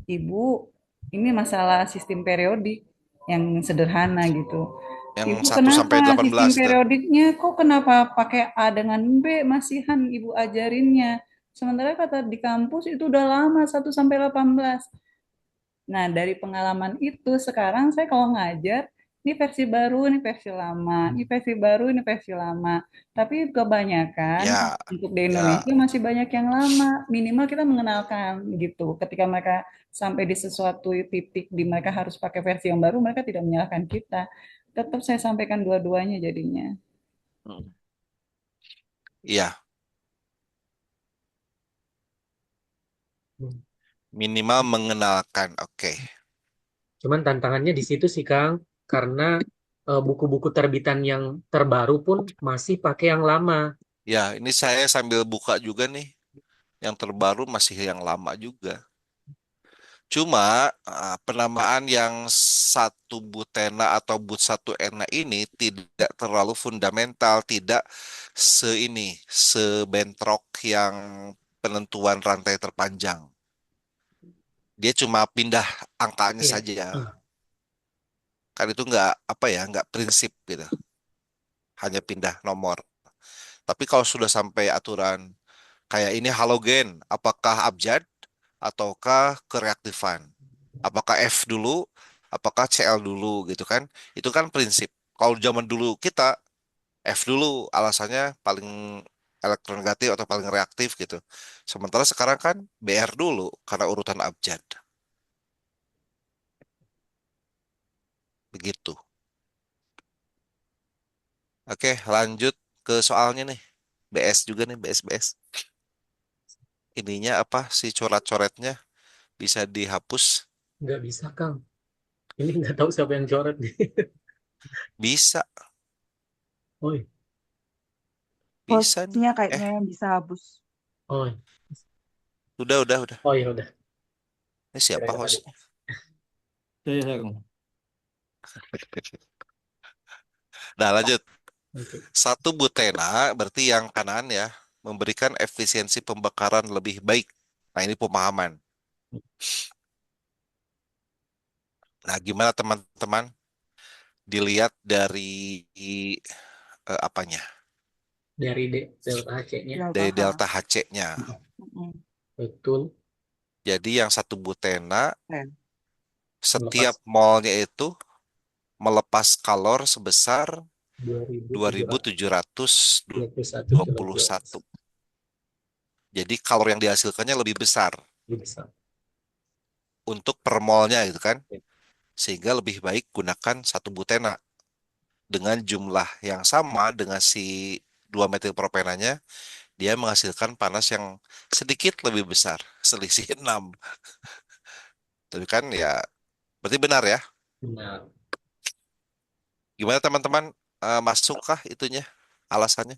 S6: Ibu, ini masalah sistem periodik yang sederhana gitu.
S4: yang
S6: Ibu
S4: 1 sampai
S6: kenapa
S4: 18
S6: sistem
S4: itu.
S6: periodiknya kok kenapa pakai A dengan B masihan Ibu ajarinnya? Sementara kata di kampus itu udah lama 1 sampai 18. Nah, dari pengalaman itu sekarang saya kalau ngajar ini versi baru, ini versi lama, ini versi baru, ini versi lama. Tapi kebanyakan
S4: Ya,
S6: untuk di
S4: ya.
S6: Indonesia masih banyak yang lama. Minimal kita mengenalkan gitu. Ketika mereka sampai di sesuatu titik di mereka harus pakai versi yang baru, mereka tidak menyalahkan kita. Tetap saya sampaikan dua-duanya jadinya.
S4: Hmm. Iya, minimal mengenalkan. Oke.
S3: Cuman tantangannya di situ sih Kang, karena buku-buku terbitan yang terbaru pun masih pakai yang lama.
S4: Ya, ini saya sambil buka juga nih. Yang terbaru masih yang lama juga. Cuma penamaan yang satu butena atau but satu ena ini tidak terlalu fundamental, tidak sebentrok yang penentuan rantai terpanjang. Dia cuma pindah angkanya
S3: Iya.
S4: saja. Kan itu nggak apa ya, nggak prinsip gitu. Hanya pindah nomor. Tapi kalau sudah sampai aturan kayak ini halogen, apakah abjad ataukah kereaktifan? Apakah F dulu, apakah Cl dulu gitu kan? Itu kan prinsip. Kalau zaman dulu kita F dulu alasannya paling elektronegatif atau paling reaktif gitu. Sementara sekarang kan Br dulu karena urutan abjad. Begitu. Oke, lanjut ke soalnya nih. BS juga nih, BS. Ininya apa sih coret-coretnya bisa dihapus?
S3: Nggak bisa Kang. Ini nggak tahu siapa yang coret nih.
S4: Bisa,
S3: Oh, iya.
S4: bisa nih.
S8: Hostnya kayaknya yang bisa hapus.
S3: Oh, iya.
S4: Udah.
S3: Oh ya udah.
S4: Ini siapa
S3: Kira-kira tadi.
S4: hostnya?
S2: Saya
S4: Nah, lanjut.
S3: Oke.
S4: Satu butena berarti yang kanan ya, memberikan efisiensi pembakaran lebih baik. Nah, ini pemahaman. Nah, gimana teman-teman? Dilihat dari apanya?
S3: Dari delta HC-nya.
S4: Dari
S8: Delta H.
S4: delta HC-nya.
S8: Mm-mm.
S3: Betul.
S4: Jadi yang satu butena,
S8: Keren.
S4: setiap
S3: Melepas
S4: molnya itu melepas kalor sebesar
S3: 2721
S4: 2721. Jadi kalor yang dihasilkannya lebih besar
S3: besar.
S4: untuk per molnya gitu kan.
S3: Ya.
S4: Sehingga lebih baik gunakan satu butena dengan jumlah yang sama dengan si 2 metil propenanya, dia menghasilkan panas yang sedikit lebih besar, selisih 6. Tapi kan ya berarti benar ya.
S3: Benar.
S4: Gimana teman-teman, masukkah itunya alasannya?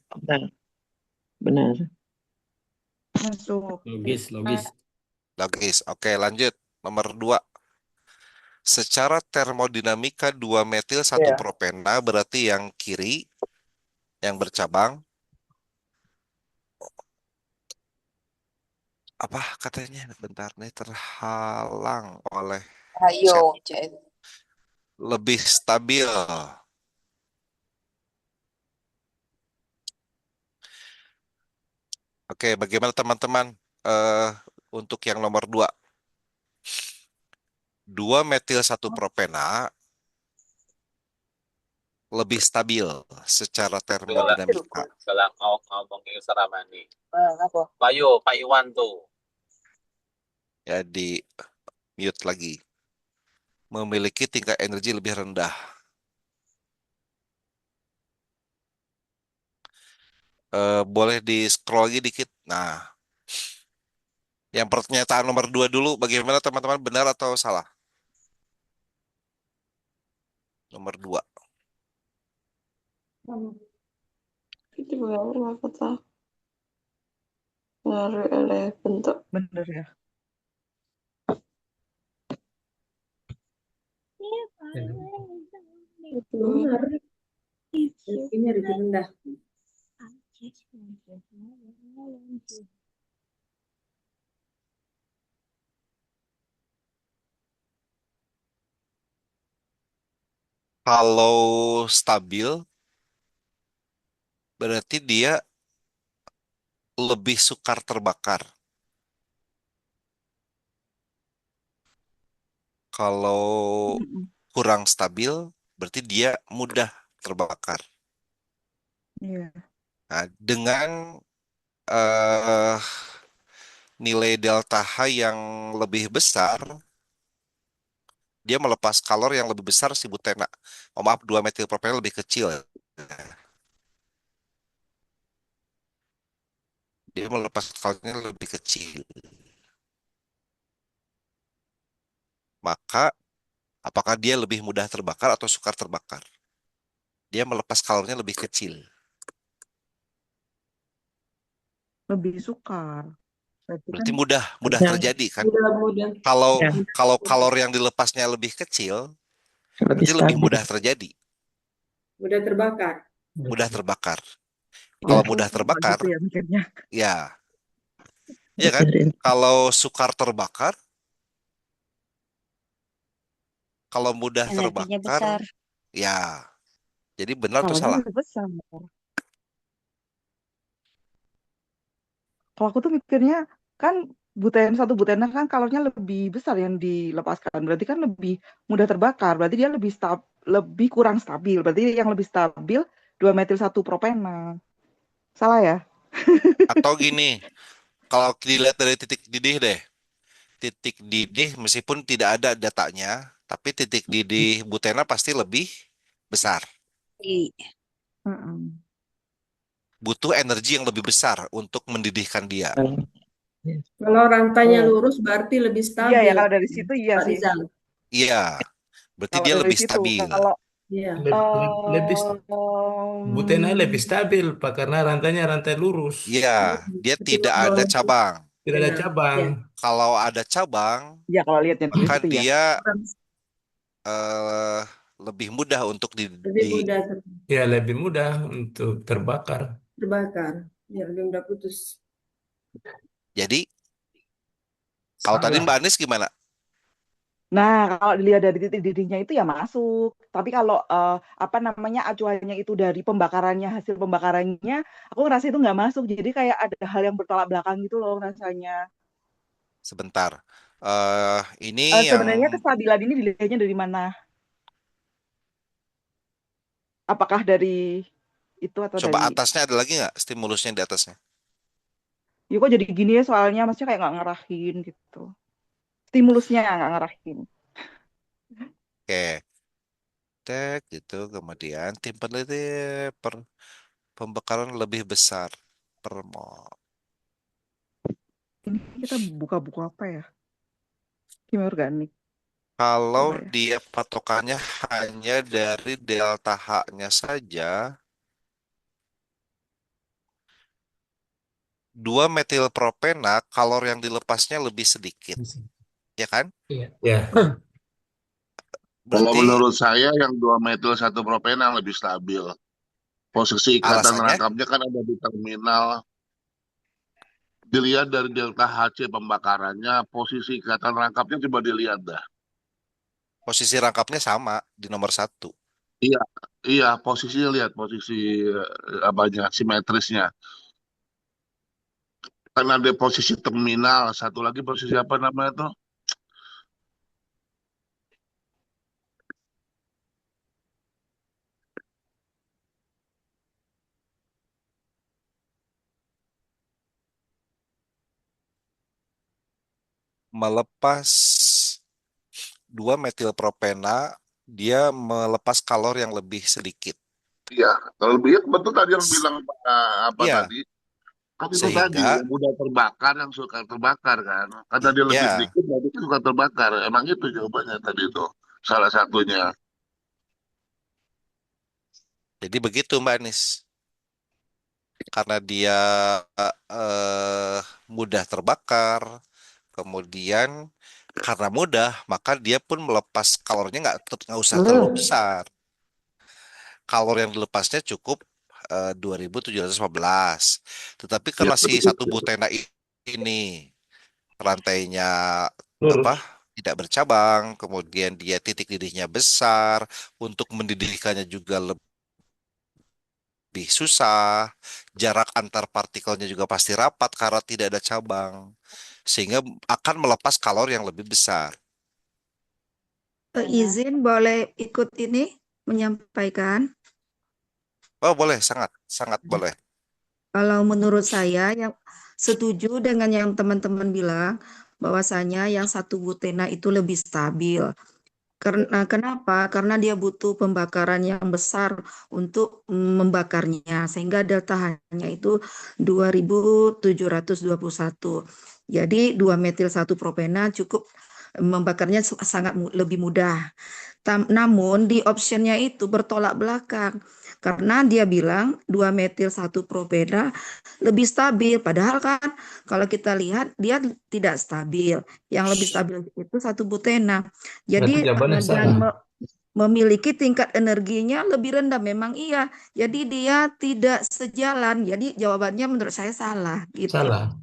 S9: Benar.
S8: Masuk.
S2: logis.
S4: Logis. Oke, lanjut. Nomor 2. Secara termodinamika 2 metil 1 propena berarti yang kiri yang bercabang apa katanya? Bentar nih, terhalang oleh
S1: Ayo,
S4: set.
S1: Cek.
S4: Lebih stabil. Oke, bagaimana teman-teman? eh untuk yang nomor 2, 2 metil 1 propena lebih stabil secara termodinamika.
S10: Kalau mau ngomongin Saramani.
S8: Apa?
S10: Pak Iwan tuh.
S4: Ya, di mute lagi. Memiliki tingkat energi lebih rendah. Boleh di scroll lagi dikit. Nah, yang pernyataan nomor 2 dulu, bagaimana teman-teman, benar atau salah? Nomor 2.
S9: Itu benar kata pengaruh oleh bentuk.
S8: Bener ya.
S9: Itu benar.
S6: Ini lebih rendah.
S4: Kalau stabil, berarti dia lebih sukar terbakar. Kalau kurang stabil, berarti dia mudah terbakar.
S8: Iya.
S4: Nah, dengan eh, nilai delta H yang lebih besar, dia melepas kalor yang lebih besar si butena. Oh maaf, 2-metilpropena lebih kecil. Dia melepas kalornya lebih kecil. Maka, apakah dia lebih mudah terbakar atau sukar terbakar? Dia melepas kalornya lebih kecil.
S8: Lebih sukar.
S4: Berarti mudah
S9: Ya,
S4: terjadi kan?
S9: mudah-mudah.
S4: Kalau
S9: Ya,
S4: kalau kalor yang dilepasnya lebih kecil,
S9: lebih
S4: berarti lebih
S9: stabil.
S4: mudah terjadi,
S6: Mudah terbakar.
S4: mudah terbakar.
S9: Ya,
S4: Kalau mudah
S8: Kok
S4: terbakar,
S8: gitu ya mikirnya.
S4: ya, iya kan?
S9: biarin.
S4: Kalau sukar terbakar, kalau mudah
S11: Energinya
S4: terbakar,
S11: besar.
S4: ya. Jadi benar atau
S8: Kalornya
S4: salah?
S8: lebih besar. Kalau aku tuh mikirnya kan satu butena kan kalornya lebih besar yang dilepaskan. Berarti kan lebih mudah terbakar. Berarti dia lebih kurang stabil. Berarti yang lebih stabil 2-metil 1 propena. Salah ya?
S4: Atau gini, kalau dilihat dari titik didih deh, titik didih meskipun tidak ada datanya, tapi titik didih butena pasti lebih besar. Butuh energi yang lebih besar untuk mendidihkan dia.
S6: Kalau rantainya lurus berarti lebih
S8: Iya
S6: stabil.
S8: ya, kalau dari situ iya
S6: Pak
S8: sih.
S6: Rizal.
S4: Iya, berarti
S8: Kalau
S4: dia
S8: dari
S4: lebih
S8: situ.
S4: stabil.
S8: Kalau
S6: Iya.
S12: Lebih butena lebih stabil Pak karena rantainya rantai lurus.
S4: Iya, dia tidak ada cabang.
S12: Tidak ada cabang.
S4: Kalau ada cabang,
S8: ya kalau lihatnya dari
S4: maka
S8: situ ya.
S4: dia lebih mudah untuk
S12: Ya lebih mudah untuk terbakar.
S6: Ya lebih mudah putus.
S4: Jadi, kalau tadi Mbak Anis gimana?
S8: Nah, kalau dilihat dari titik didihnya itu ya masuk. Tapi kalau acuannya itu dari hasil pembakarannya, aku ngerasa itu nggak masuk. Jadi kayak ada hal yang bertolak belakang gitu loh rasanya.
S4: Sebentar. Ini
S8: Sebenarnya
S4: yang
S8: kestabilan ini dilihatnya dari mana? Apakah dari itu atau
S4: coba
S8: dari...
S4: atasnya ada lagi nggak stimulusnya di atasnya?
S8: Ya kok jadi gini ya soalnya, maksudnya kayak nggak ngarahin gitu. Stimulusnya nggak ngarahin.
S4: Oke. Tek gitu. Kemudian tim peneliti pembakaran lebih besar per mol.
S8: Ini kita buka-buku apa ya? Kimia organik.
S4: Kalau
S8: Coba ya.
S4: dia patokannya hanya dari delta H-nya saja, 2-metilpropena kalor yang dilepasnya lebih sedikit. Ya kan?
S12: Iya. Ya.
S13: Kalau
S4: Berarti
S13: menurut saya yang 2-metil 1 propena lebih stabil. Posisi ikatan
S4: alasannya?
S13: rangkapnya kan ada di terminal Dilihat dari delta HC pembakarannya, posisi ikatan rangkapnya coba dilihat dah.
S4: Posisi rangkapnya sama di nomor 1.
S13: Iya, iya, posisinya lihat posisi apanya, simetrisnya. Kan ada posisi terminal, satu lagi posisi apa namanya tuh?
S4: Melepas 2 metilpropena, dia melepas kalor yang lebih sedikit.
S13: Iya, kalau lebih betul tadi yang bilang apa
S4: Iya,
S13: tadi? Kan itu tadi
S4: sehingga
S13: yang mudah terbakar, yang suka terbakar kan. Karena dia lebih
S4: ya,
S13: sedikit, berarti kan suka terbakar. Emang itu jawabannya tadi itu. Salah satunya.
S4: jadi begitu Mbak Anis. Karena dia mudah terbakar, kemudian karena mudah, maka dia pun melepas kalornya nggak usah terlalu besar. Kalor yang dilepasnya cukup 2.715. Tetapi
S13: Ya,
S4: karena si satu butena ini rantainya apa
S12: Lurus.
S4: tidak bercabang, kemudian dia titik didihnya besar, untuk mendidihkannya juga lebih susah, jarak antar partikelnya juga pasti rapat karena tidak ada cabang, sehingga akan melepas kalor yang lebih besar.
S11: Izin boleh ikut ini menyampaikan.
S4: Oh boleh, sangat, sangat boleh.
S11: Kalau menurut saya yang setuju dengan yang teman-teman bilang bahwasanya yang satu butena itu lebih stabil. Karena kenapa? Karena dia butuh pembakaran yang besar untuk membakarnya sehingga delta H-nya itu 2.721. Jadi 2 metil 1 propena cukup membakarnya sangat lebih mudah. Namun di optionnya itu bertolak belakang karena dia bilang 2 metil 1 propena lebih stabil. Padahal kan kalau kita lihat dia tidak stabil. Yang lebih stabil itu satu butena.
S12: Berarti
S11: Jadi
S12: jawabannya
S11: dan
S12: salah.
S11: memiliki tingkat energinya lebih rendah. Memang iya. Jadi dia tidak sejalan. Jadi jawabannya menurut saya salah gitu.
S12: Salah.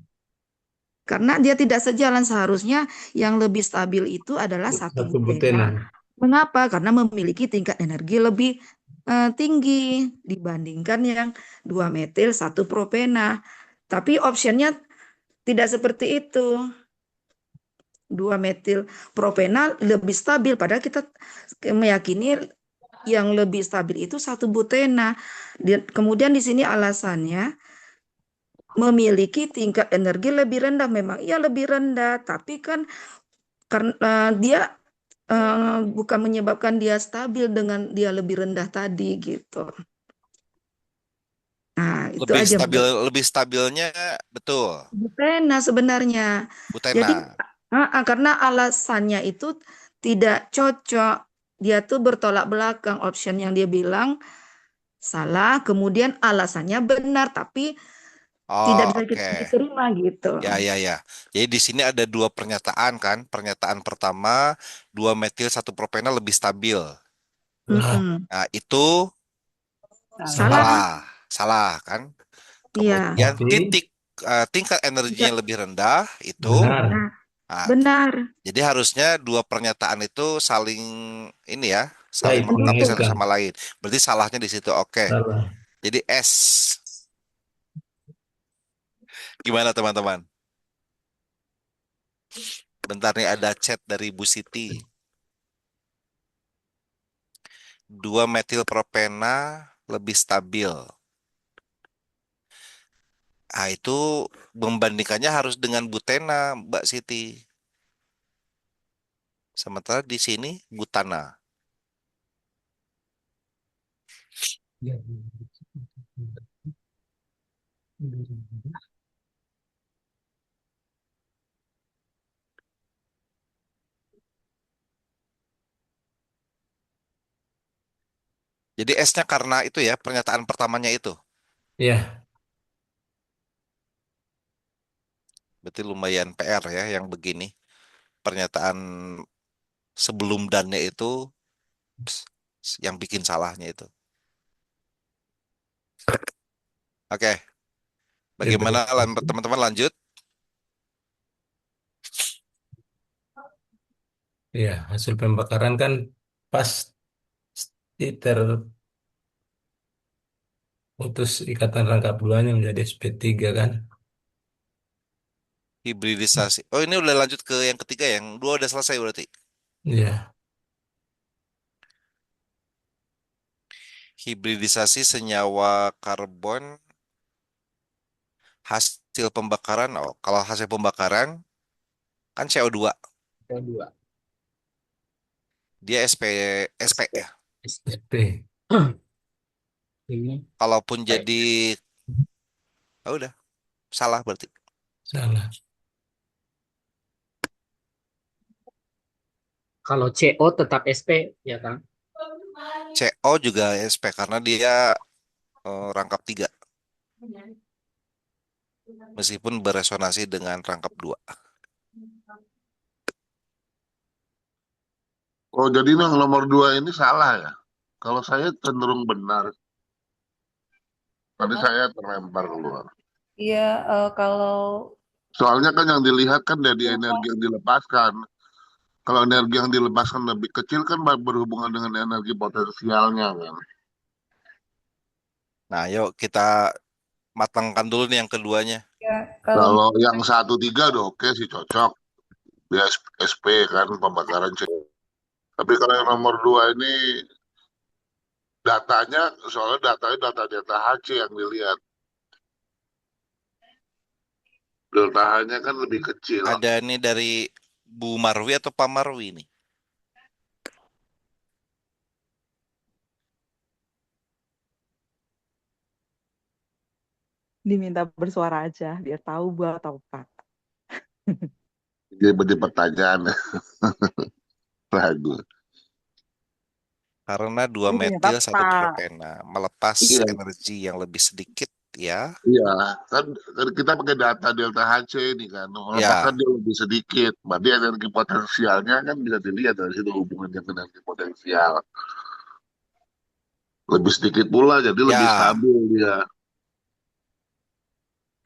S11: Karena dia tidak sejalan, seharusnya yang lebih stabil itu adalah satu
S12: Satu
S11: butena.
S12: butena.
S11: Mengapa? Karena memiliki tingkat energi lebih tinggi dibandingkan yang 2 metil 1 propena. Tapi optionnya tidak seperti itu. 2 metil propena lebih stabil, padahal kita meyakini yang lebih stabil itu satu butena. Kemudian di sini alasannya memiliki tingkat energi lebih rendah. Memang iya lebih rendah, tapi kan karena dia bukan menyebabkan dia stabil dengan dia lebih rendah tadi gitu. Nah, itu aja
S4: Lebih stabilnya betul.
S11: butena sebenarnya. Jadi
S4: Butena.
S11: karena alasannya itu tidak cocok. Dia tuh bertolak belakang, option yang dia bilang salah, kemudian alasannya benar tapi tidak
S4: Oh,
S11: bisa kita
S4: oke.
S11: diterima gitu.
S4: Ya, ya, ya. Jadi di sini ada 2 pernyataan kan. Pernyataan pertama, 2 metil 1 propena lebih stabil. Nah, itu
S11: Salah.
S4: salah kan.
S11: Iya.
S4: Kemudian tingkat energinya lebih rendah itu
S12: Benar.
S4: nah,
S11: Benar.
S4: jadi harusnya 2 pernyataan itu saling ini ya, saling
S12: Baik,
S4: melengkapi satu
S12: mengaitkan.
S4: sama lain. Berarti salahnya di situ. Oke.
S12: Salah.
S4: Jadi S. Gimana teman-teman? Bentar nih ada chat dari Bu Siti. 2 metilpropena lebih stabil. Nah, itu membandingkannya harus dengan butena, Mbak Siti. Sementara di sini butana. Jadi S-nya karena itu ya, pernyataan pertamanya itu.
S12: Ya.
S4: Berarti lumayan PR ya yang begini. Pernyataan sebelum dannya itu yang bikin salahnya itu. Oke. Bagaimana teman-teman lanjut?
S12: Ya, hasil pembakaran kan pas terputus ikatan rangkap duanya menjadi sp3 kan.
S4: Hibridisasi. Oh, ini udah lanjut ke yang ketiga, yang dua udah selesai berarti.
S12: Ya,
S4: Hibridisasi senyawa karbon hasil pembakaran. Oh, kalau hasil pembakaran kan CO2.
S3: CO2.
S4: Dia SP ya.
S12: sp.
S3: Ini
S4: Kalaupun jadi, udah salah berarti.
S12: Salah.
S3: kalau CO tetap SP ya Kang.
S4: CO juga SP karena dia rangkap 3 meskipun beresonansi dengan rangkap 2.
S13: Oh, jadi yang nomor 2 ini salah ya? Kalau saya cenderung benar. Tadi saya terlempar keluar.
S6: Iya, kalau
S13: Soalnya kan yang dilihat kan dari energi yang dilepaskan. Kalau energi yang dilepaskan lebih kecil kan berhubungan dengan energi potensialnya kan.
S4: Nah, yuk kita matangkan dulu nih yang keduanya.
S6: ya kalau
S13: Kalau yang 1-3 udah oke sih, cocok. Dia SP kan pembakaran C. Tapi kalau yang nomor 2 ini datanya, soalnya data HC yang dilihat. Delta H-nya kan lebih kecil.
S4: Ada nih dari Bu Marwi atau Pak Marwi nih?
S8: Diminta bersuara aja biar tahu Bu atau Pak.
S13: Jadi pertanyaan ragu.
S4: Karena 2
S8: Ini ternyata
S4: metil 1
S8: Pak.
S4: propena melepas
S13: Iya.
S4: energi yang lebih sedikit ya.
S13: Iya, kan kita pakai data delta HC ini kan, melepaskan
S4: Ya,
S13: dia lebih sedikit. Berarti energi potensialnya kan bisa dilihat dari situ hubungannya dengan energi potensial. Lebih sedikit pula, jadi lebih
S4: ya.
S13: stabil dia.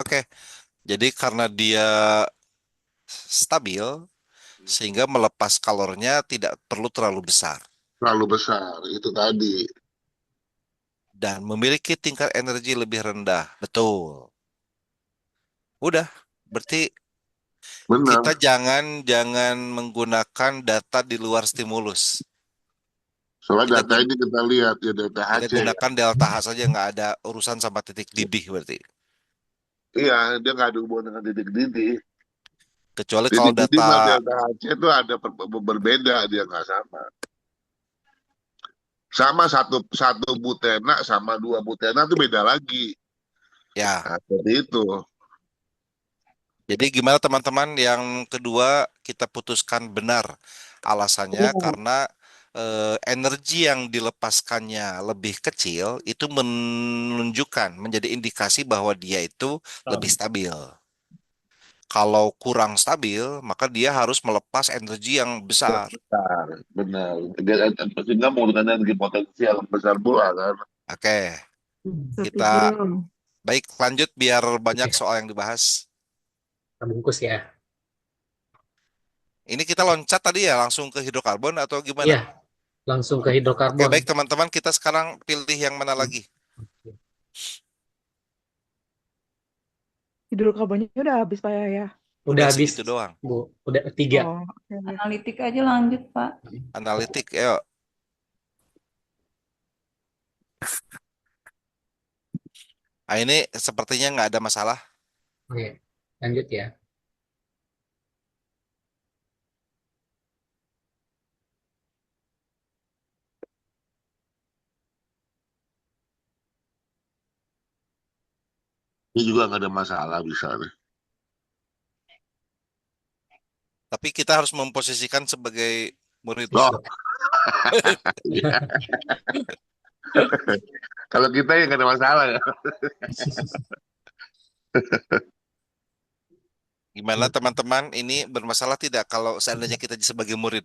S4: Oke. Jadi karena dia stabil sehingga melepas kalornya tidak perlu terlalu besar
S13: Terlalu besar, itu tadi.
S4: dan memiliki tingkat energi lebih rendah. Betul. Udah, berarti kita
S13: Benar.
S4: jangan menggunakan data di luar stimulus.
S13: Soalnya
S4: Kita
S13: data ini kita lihat ya delta
S4: kita
S13: HC.
S4: gunakan delta H saja, nggak ada urusan sama titik didih berarti.
S13: Iya, dia nggak ada hubungan dengan titik didih.
S4: Kecuali kalau
S13: Titik didih sama
S4: data
S13: delta HC itu ada berbeda, dia nggak sama. Sama satu butena sama 2 butena itu beda lagi.
S4: ya.
S13: Nah, seperti itu.
S4: Jadi gimana teman-teman, yang kedua kita putuskan benar. Alasannya
S8: Iya.
S4: karena energi yang dilepaskannya lebih kecil itu menunjukkan, menjadi indikasi bahwa dia itu lebih stabil. Kalau kurang stabil, maka dia harus melepas energi yang besar.
S13: Besar, benar. Sehingga menggunakan energi potensial besar pula kan.
S4: Oke, kita baik lanjut biar banyak soal yang dibahas.
S3: Kita bungkus ya.
S4: Ini kita loncat tadi ya langsung ke hidrokarbon atau gimana?
S3: Iya, langsung ke
S4: Oke,
S3: hidrokarbon.
S4: baik teman-teman, kita sekarang pilih yang mana lagi?
S8: Hidrokarbonnya udah habis Pak ya?
S3: Udah habis,
S4: segitu doang.
S3: Bu. Udah 3.
S8: Oh, oke.
S6: analitik aja lanjut, Pak.
S4: Analitik, yuk. Nah, ini sepertinya nggak ada masalah.
S3: Oke, lanjut ya.
S13: Ini juga nggak ada masalah bisa nih.
S4: Tapi kita harus memposisikan sebagai murid.
S13: Oh. Kalau kita ya nggak ada masalah ya.
S4: Gimana teman-teman, ini bermasalah tidak kalau seandainya kita sebagai murid?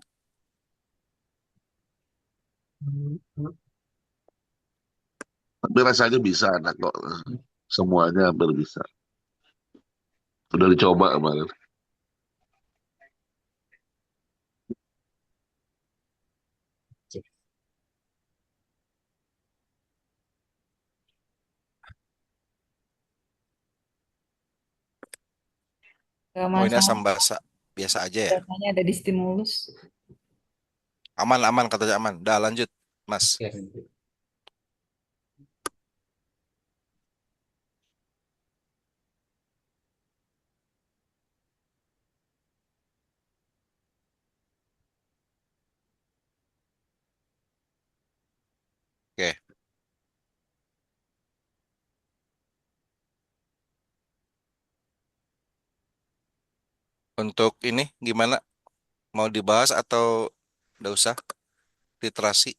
S13: Tapi rasanya bisa anak kok. Semuanya hampir bisa. Udah dicoba kemarin.
S6: Gak
S4: Oh, ini
S6: masalah.
S4: asam basa. Biasa aja ya.
S6: Datanya ada di stimulus.
S4: Aman, katanya aman. Udah lanjut, Mas.
S3: Oke.
S4: Oke. Untuk ini gimana? Mau dibahas atau udah usah? Literasi.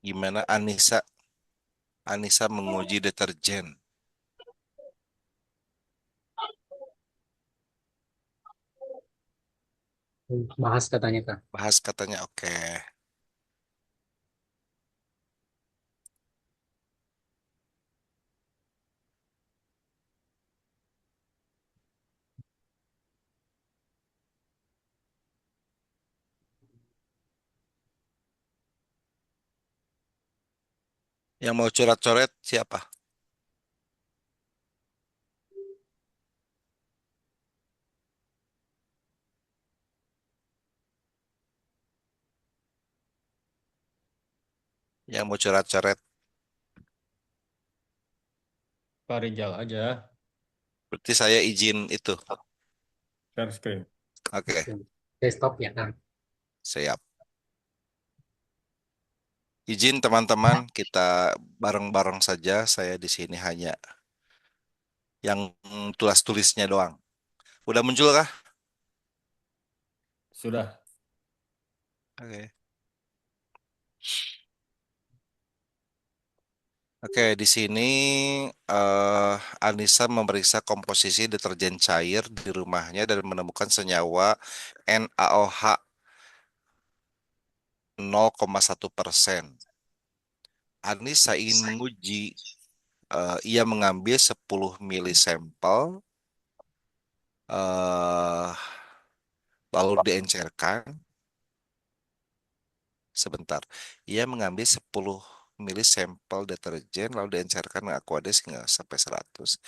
S4: Gimana Anissa menguji deterjen.
S3: Bahas katanya Kak.
S4: Bahas katanya oke. Yang mau coret-coret siapa? Yang mau coret-coret.
S2: Pak Rijal aja.
S4: Berarti saya izin itu.
S2: Share screen.
S4: Oke,
S3: Desktop ya Kang.
S4: siap. Izin teman-teman, kita bareng-bareng saja. Saya di sini hanya yang tulis-tulisnya doang. Udah muncul kah?
S2: Sudah.
S4: Oke. Oke, di sini Anissa memeriksa komposisi deterjen cair di rumahnya dan menemukan senyawa NaOH 0,1%. Anissa ingin menguji, ia mengambil 10 mili sampel, lalu diencerkan. Sebentar, ia mengambil 10 mili sampel deterjen lalu diencerkan dengan Aquades hingga sampai 100.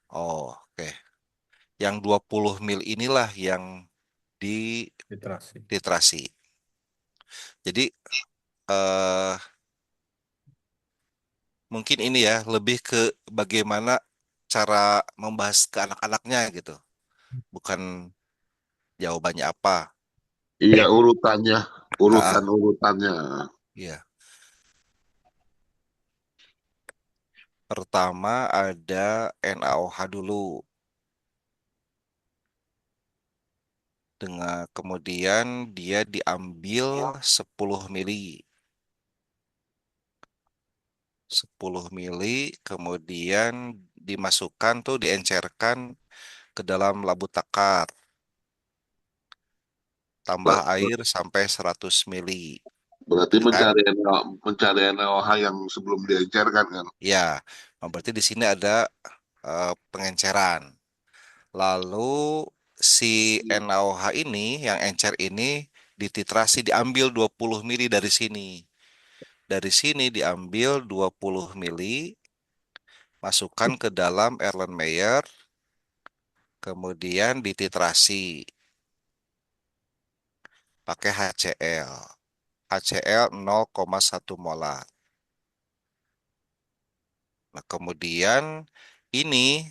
S4: Oh, oke. Yang 20 mil inilah yang
S2: Literasi.
S4: literasi. Jadi eh, mungkin ini ya lebih ke bagaimana cara membahas ke anak-anaknya gitu. Bukan jawabannya apa.
S13: Iya, urutannya,
S4: Ah,
S13: urutannya.
S4: iya. Pertama ada NaOH dulu. Dengan kemudian dia diambil 10 mili. 10 mili kemudian dimasukkan tuh diencerkan ke dalam labu takar. Tambah
S13: Ber-
S4: air sampai 100 mili.
S13: Berarti
S4: Ya kan?
S13: mencari NaOH yang sebelum diencerkan kan?
S4: Ya, berarti di sini ada pengenceran. Lalu si NaOH ini, yang encer ini dititrasi, diambil 20 mili dari sini. Dari sini diambil 20 mili, masukkan ke dalam Erlenmeyer, kemudian dititrasi pakai HCl. HCl 0,1 molar. Nah, kemudian ini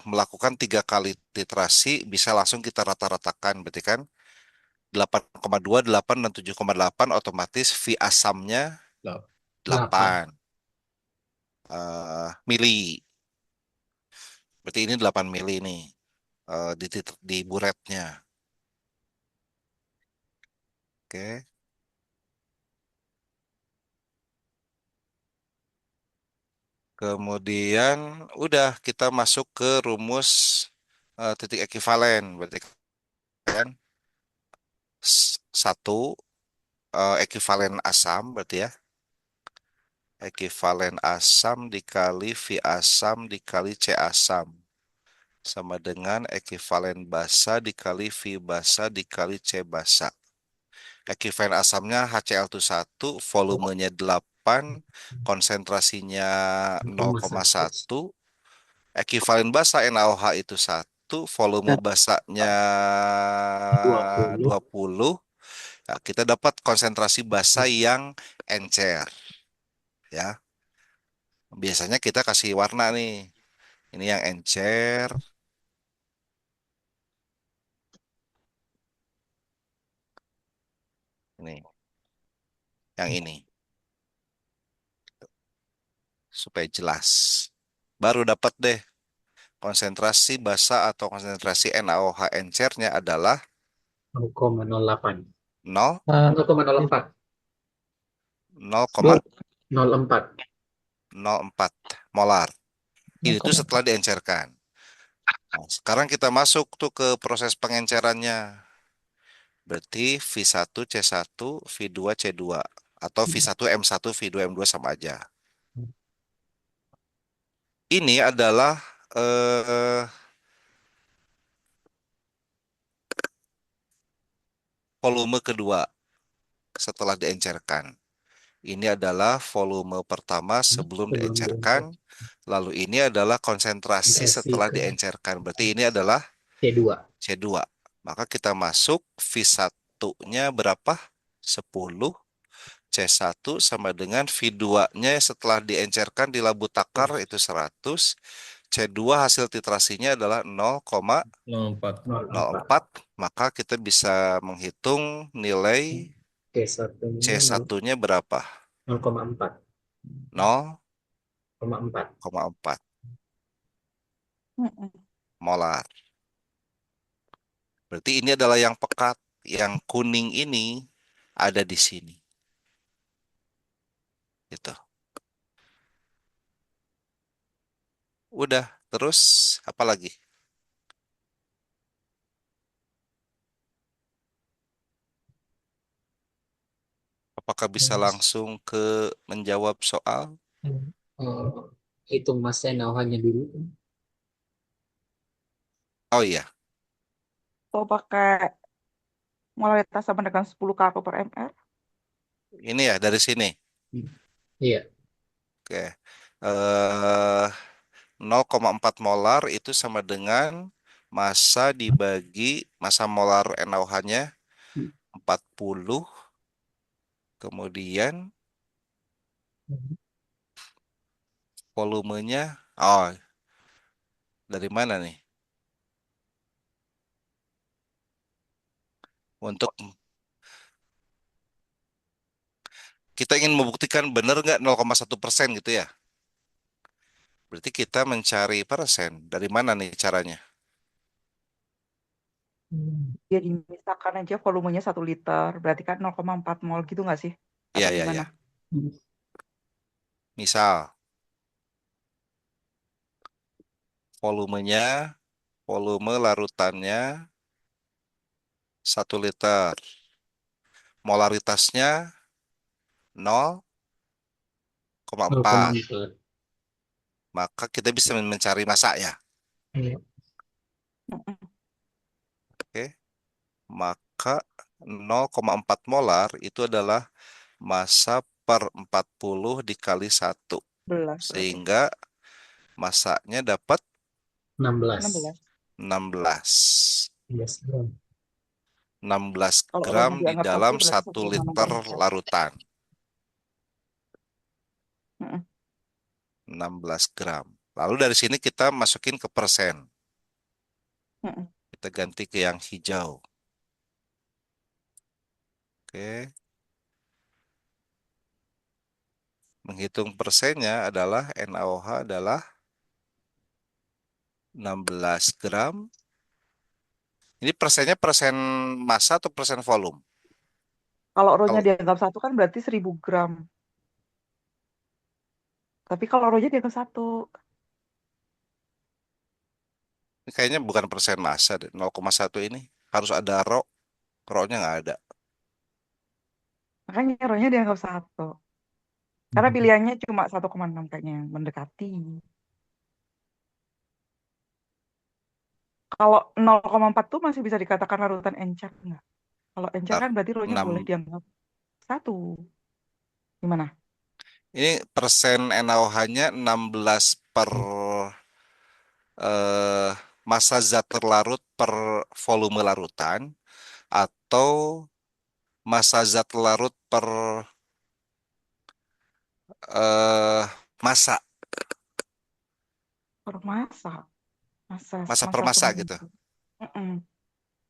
S4: melakukan 3 kali titrasi, bisa langsung kita rata-ratakan, berarti kan 8,2, 8, dan 7,8 otomatis V asamnya 8 mili. Berarti ini 8 mili nih di buretnya. Oke. Kemudian udah kita masuk ke rumus titik ekivalen. Berarti kan satu ekivalen asam berarti ya. Ekivalen asam dikali V asam dikali C asam. Sama dengan ekivalen basa dikali V basa dikali C basa. Ekuivalen asamnya HCl itu 1, volumenya 8, konsentrasinya 0,1. Ekuivalen basa NaOH itu 1, volume basanya 20. Nah, kita dapat konsentrasi basa yang encer. Ya. Biasanya kita kasih warna nih. Ini yang encer. Ini. Yang ini. Supaya jelas. Baru dapat deh. Konsentrasi basa atau konsentrasi NaOH encernya adalah
S3: 0,08.
S4: 0,
S3: 0,04.
S4: 0,04
S3: 0,04.
S4: molar. Ini tuh setelah diencerkan. Nah, sekarang kita masuk tuh ke proses pengencerannya. Berarti V1 C1, V2 C2 atau V1 M1, V2 M2 sama aja. Ini adalah volume kedua setelah diencerkan. Ini adalah volume pertama sebelum diencerkan. Lalu ini adalah konsentrasi setelah diencerkan. Berarti ini adalah
S3: C2.
S4: C2. Maka kita masuk V1-nya berapa? 10. C1 sama dengan V2-nya setelah diencerkan di labu takar itu 100. C2 hasil titrasinya adalah 0,04. Maka kita bisa menghitung nilai C1-nya berapa?
S3: 0,4.
S4: 0,4 molar. Berarti ini adalah yang pekat. Yang kuning ini ada di sini. Gitu. Udah, terus apa lagi? Apakah bisa langsung ke menjawab soal?
S3: Hitung massa NaOH-nya dulu.
S4: Oh iya,
S8: Kalau pakai molaritas sama dengan 10 kg per ml.
S4: ini ya dari sini.
S3: Iya.
S4: Oke. 0,4 molar itu sama dengan massa dibagi massa molar NaOH-nya 40. Kemudian volumenya, dari mana nih? Untuk kita ingin membuktikan benar nggak 0,1% gitu ya. Berarti kita mencari persen. Dari mana nih caranya?
S8: Ya misalkan aja volumenya 1 liter, berarti kan 0,4 mol gitu nggak sih?
S4: Iya,
S8: Atau
S4: iya,
S8: gimana?
S4: iya. Misal, volume larutannya 1 liter. Molaritasnya 0,4. Maka kita bisa mencari massa ya. Oke. Maka 0,4 molar itu adalah massa per 40 dikali 1. Sehingga massanya dapat
S3: 16.
S4: 16
S8: Kalau
S4: gram
S8: orangnya
S4: di
S8: dianggap
S4: dalam 1
S8: satu, berarti 1,6
S4: liter
S8: persen.
S4: larutan.
S8: Mm-mm.
S4: 16 gram. Lalu dari sini kita masukin ke persen.
S8: Mm-mm.
S4: Kita ganti ke yang hijau. Oke. Menghitung persennya adalah NaOH adalah 16 gram. Ini persennya persen massa atau persen volume?
S8: Kalau rohnya
S4: Kalau
S8: dianggap 1 kan berarti 1000 gram. Tapi kalau rohnya dianggap 1.
S4: ini kayaknya bukan persen massa deh. 0,1 ini harus ada rho. Rho-nya nggak ada.
S8: Makanya rohnya dianggap 1. Karena pilihannya cuma 1,6 kayaknya yang mendekati. Kalau 0,4 tuh masih bisa dikatakan larutan encer nggak? Kalau encer
S4: Ntar,
S8: kan berarti rho-nya boleh
S4: 6.
S8: dianggap 1. Gimana?
S4: Ini persen NaOH-nya 16 per eh, massa zat terlarut per volume larutan, atau massa zat larut per eh, massa
S8: Per massa.
S4: massa per
S8: Massa
S4: massa
S8: kemarin
S4: gitu.
S8: itu. Mm-mm.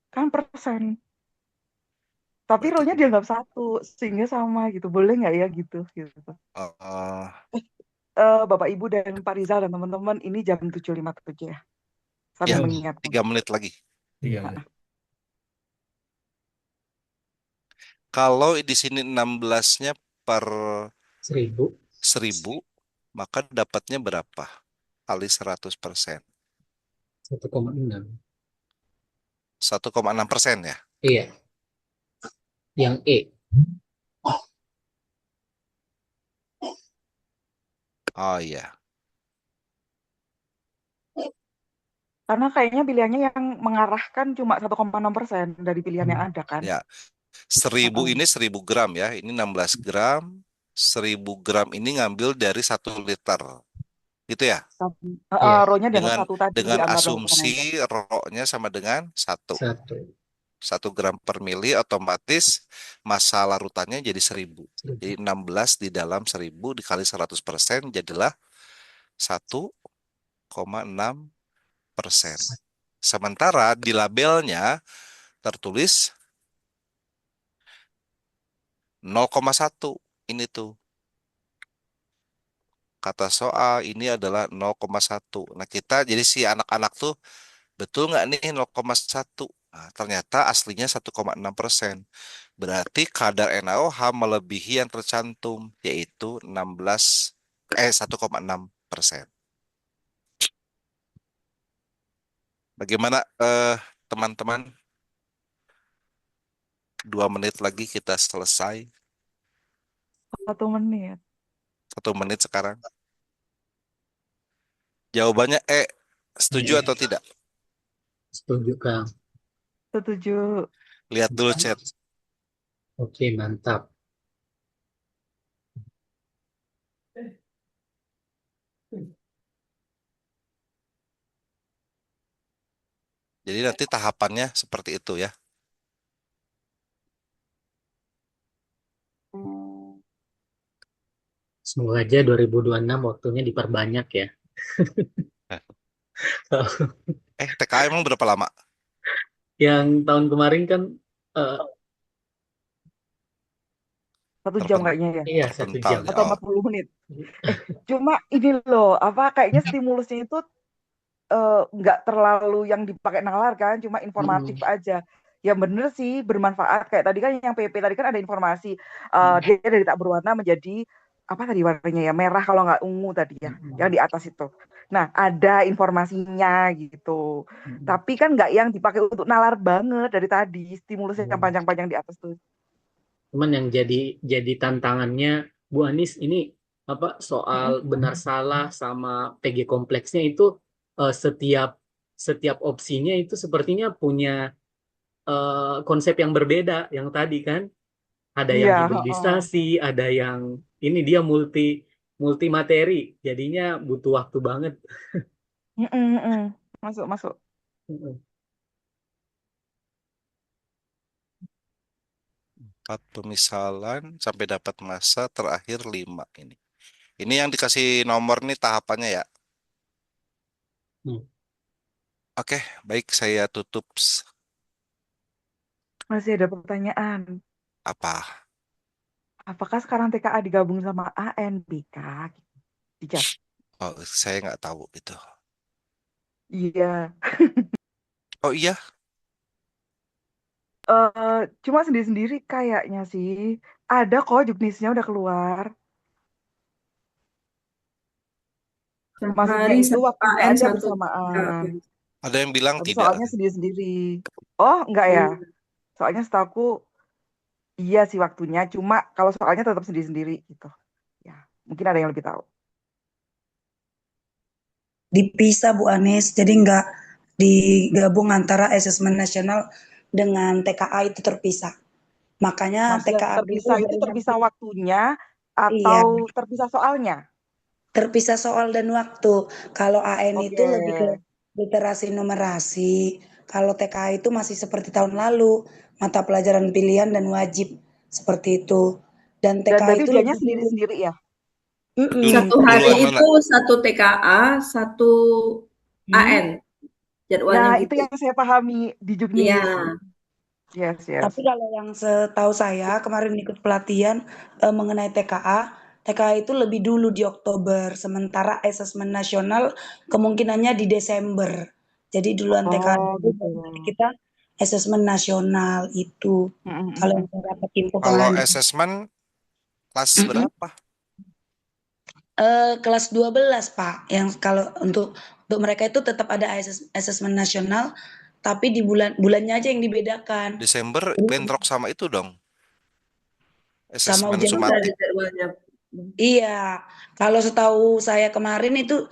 S8: Kan persen. Tapi
S4: Berarti
S8: rho-nya dianggap 1. Sehingga sama gitu. Boleh nggak ya gitu?
S4: eh,
S8: Bapak Ibu dan Pak Rizal dan teman-teman, ini jam 7.57 ya. Sambil
S4: ya,
S8: mengingatkan.
S4: 3 menit lagi.
S12: 3
S8: Nah,
S12: menit.
S4: Kalau di sini 16-nya per
S3: 1000.
S4: 1000, maka dapatnya berapa? Kali 100%.
S3: 1,6.
S4: 1,6% ya?
S3: Iya, yang E.
S4: Oh iya.
S8: karena kayaknya pilihannya yang mengarahkan cuma 1,6% dari pilihan yang ada kan.
S4: Ya. 1000
S8: Heeh.
S4: ini 1000 gram ya. Ini 16 gram. 1000 gram ini ngambil dari 1 liter. Gitu ya?
S3: Iya.
S8: Rho-nya dianggap
S4: Dengan
S8: 1 tadi,
S4: dengan
S8: anggap lakukan
S4: asumsi
S8: aja.
S4: rho-nya sama dengan 1.
S3: 1.
S4: 1 gram per mili, otomatis massa larutannya jadi 1000. Jadi 16 di dalam 1000 dikali 100% jadilah 1,6%. Sementara di labelnya tertulis 0,1. Ini tuh. Kata soal ini adalah 0,1. Nah, kita jadi si anak-anak tuh betul nggak nih 0,1? Nah, ternyata aslinya 1,6%. Berarti kadar NaOH melebihi yang tercantum, yaitu 1,6%. Bagaimana teman-teman? 2 menit lagi kita selesai.
S8: 1 menit.
S4: 1 menit sekarang. Jawabannya setuju atau tidak?
S3: Setuju, Kang.
S8: Setuju.
S4: Lihat dulu chat.
S3: Oke, mantap.
S4: Jadi nanti tahapannya seperti itu ya.
S3: Semoga aja 2026 waktunya diperbanyak ya.
S4: TK emang berapa lama?
S3: Yang tahun kemarin kan
S8: 1 jam kayaknya ya.
S3: Iya, 1 jam.
S8: Atau 40 menit. Cuma ini loh, kayaknya stimulusnya itu nggak terlalu yang dipakai nalar kan, cuma informatif aja. Yang bener sih bermanfaat. Kayak tadi kan yang PP tadi kan ada informasi. Dia dari tak berwarna menjadi apa tadi warnanya ya, merah kalau nggak ungu tadi ya, yang di atas itu. Nah, ada informasinya gitu. Tapi kan nggak yang dipakai untuk nalar banget dari tadi, stimulusnya yang panjang-panjang di atas tuh.
S3: Cuman yang jadi tantangannya Bu Anis ini apa soal benar salah sama PG kompleksnya itu setiap opsinya itu sepertinya punya konsep yang berbeda. Yang tadi kan ada yang hibridisasi, ada yang ini dia multi materi, jadinya butuh waktu banget.
S8: Masuk.
S4: Pemisalan sampai dapat massa terakhir 5 ini. Ini yang dikasih nomor nih tahapannya ya. Oke, baik saya tutup.
S8: Masih ada pertanyaan.
S4: Apa?
S8: Apakah sekarang TKA digabung sama ANBK? Dijawab.
S4: Oh, saya nggak tahu itu.
S8: Iya.
S4: Oh iya?
S8: Cuma sendiri-sendiri kayaknya sih. Ada kok juknisnya udah keluar. Maksudnya itu waktunya aja bersamaan.
S4: Ada yang bilang
S8: Tapi
S4: tidak.
S8: soalnya sendiri-sendiri. Oh, enggak ya? Soalnya setahu iya sih waktunya. Cuma kalau soalnya tetap sendiri-sendiri gitu. Ya, mungkin ada yang lebih tahu.
S14: Dipisah Bu Anies, jadi nggak digabung antara asesmen nasional
S11: dengan TKA itu terpisah. Makanya
S8: Maksudnya
S11: TKA
S8: terpisah itu
S11: dari
S8: terpisah
S11: nanti.
S8: waktunya
S11: Iya,
S8: atau terpisah soalnya?
S11: terpisah soal dan waktu. Kalau AN itu
S8: Oke.
S11: lebih ke literasi numerasi. Kalau TKA itu masih seperti tahun lalu, mata pelajaran pilihan dan wajib seperti itu. Dan
S8: Dan
S11: TKA
S8: berarti
S11: itu
S8: ujiannya
S11: lebih dulu.
S8: sendiri-sendiri ya?
S14: Satu
S4: Duluan
S14: hari
S4: mana?
S14: itu satu TKA, satu AN. Jadwalnya
S8: Nah, itu
S14: gitu.
S8: yang saya pahami di Juknis.
S14: Iya.
S8: Yes.
S11: Tapi kalau yang setahu saya kemarin ikut pelatihan mengenai TKA itu lebih dulu di Oktober, sementara asesmen nasional kemungkinannya di Desember. Jadi duluan TKA
S8: Oh,
S11: dulu,
S8: gitu.
S11: baru nanti kita asesmen nasional itu. Kalau yang saya dapat info
S4: Kalau
S11: kemarin.
S4: asesmen kelas berapa?
S11: Kelas 12 Pak, yang kalau untuk mereka itu tetap ada asesmen nasional, tapi di bulannya aja yang dibedakan.
S4: Desember
S11: Jadi
S4: bentrok sama itu dong.
S11: sama
S4: Asesmen
S11: ujian
S14: Ada
S4: sumatif.
S14: jadwalnya.
S11: Iya, kalau setahu saya kemarin itu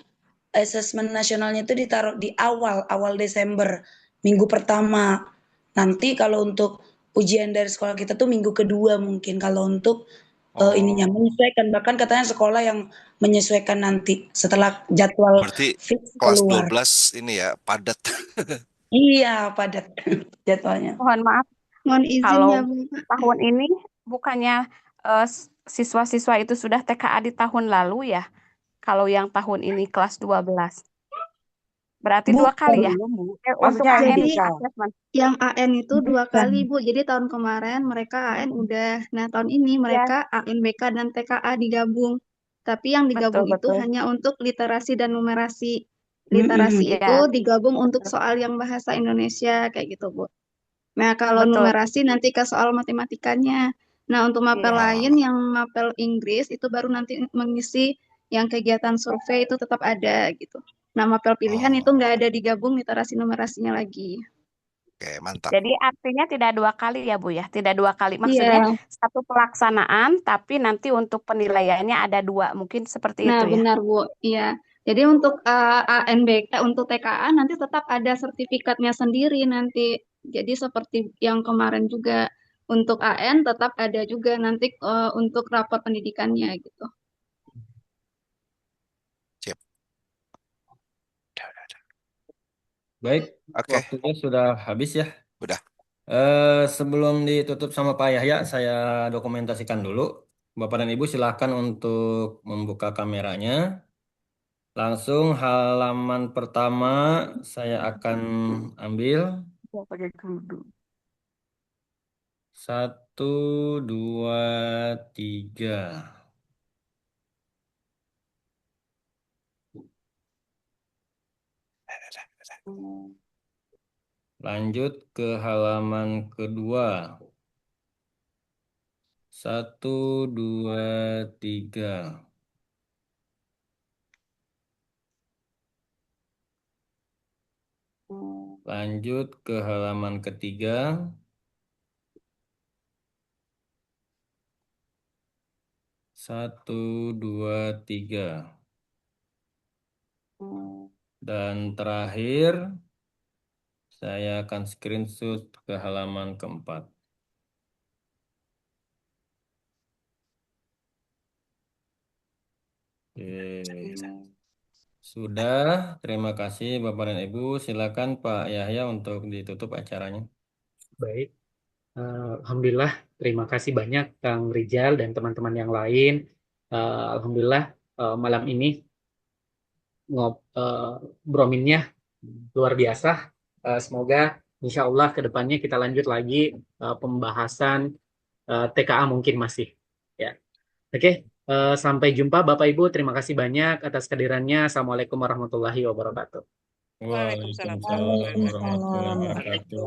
S11: asesmen nasionalnya itu ditaruh di awal Desember, minggu pertama. Nanti kalau untuk ujian dari sekolah kita tuh minggu kedua mungkin kalau untuk ininya
S4: Oh,
S11: menyesuaikan, bahkan katanya sekolah yang menyesuaikan nanti setelah jadwal
S4: berarti
S11: fix
S4: kelas
S11: keluar.
S4: 12 ini ya padat.
S11: Iya, padat jadwalnya.
S5: Mohon maaf,
S6: Mohon izin
S5: kalau
S6: ya Bu.
S5: tahun ini bukannya siswa-siswa itu sudah TKA di tahun lalu ya? Kalau yang tahun ini kelas 12. Berarti 2 kali ya?
S8: Belum, Bu.
S5: Untuk
S8: Maksudnya
S5: AN
S6: Jadi
S8: NBK.
S5: assessment.
S6: yang AN itu 2
S11: Bukan.
S6: kali Bu. Jadi tahun kemarin mereka AN udah. Nah tahun ini
S5: Iya,
S6: mereka ANBK dan TKA digabung. Tapi yang digabung itu
S5: betul.
S6: hanya untuk literasi dan numerasi. Literasi
S5: Iya,
S6: itu digabung untuk soal yang bahasa Indonesia kayak gitu Bu. Nah kalau
S5: betul.
S6: numerasi nanti ke soal matematikanya. Nah untuk mapel
S5: Iya.
S6: lain yang mapel Inggris itu baru nanti mengisi yang kegiatan survei itu tetap ada gitu. Nah mapel pilihan itu nggak ada digabung literasi numerasinya lagi.
S4: Oke, mantap.
S5: Jadi artinya tidak 2 kali ya Bu ya? Tidak 2 kali. Maksudnya
S6: Iya.
S5: satu pelaksanaan, tapi nanti untuk penilaiannya ada 2. Mungkin seperti
S6: Nah
S5: itu ya?
S6: benar Bu. Iya. Jadi untuk ANBK untuk TKA nanti tetap ada sertifikatnya sendiri nanti. Jadi seperti yang kemarin juga untuk AN tetap ada juga nanti untuk rapor pendidikannya gitu.
S4: Siap.
S2: Baik,
S4: Oke,
S2: waktunya sudah habis ya.
S4: udah.
S2: Sebelum ditutup sama Pak Yahya, saya dokumentasikan dulu. Bapak dan Ibu silakan untuk membuka kameranya. Langsung halaman pertama saya akan ambil.
S8: Ya, pakai kerudung.
S2: 1, 2, 3. Lanjut ke halaman kedua. 1, 2, 3. Lanjut ke halaman ketiga. 1, 2, 3. Dan terakhir, saya akan screenshot ke halaman keempat. Oke. Sudah, terima kasih Bapak dan Ibu. Silakan Pak Yahya untuk ditutup acaranya.
S3: Baik. Alhamdulillah, terima kasih banyak Kang Rijal dan teman-teman yang lain. Alhamdulillah malam ini brominnya luar biasa. Semoga insya Allah ke depannya kita lanjut lagi pembahasan TKA mungkin masih. Ya. Oke, sampai jumpa Bapak Ibu. Terima kasih banyak atas kehadirannya. Assalamualaikum warahmatullahi wabarakatuh.
S2: Waalaikumsalam warahmatullahi wabarakatuh.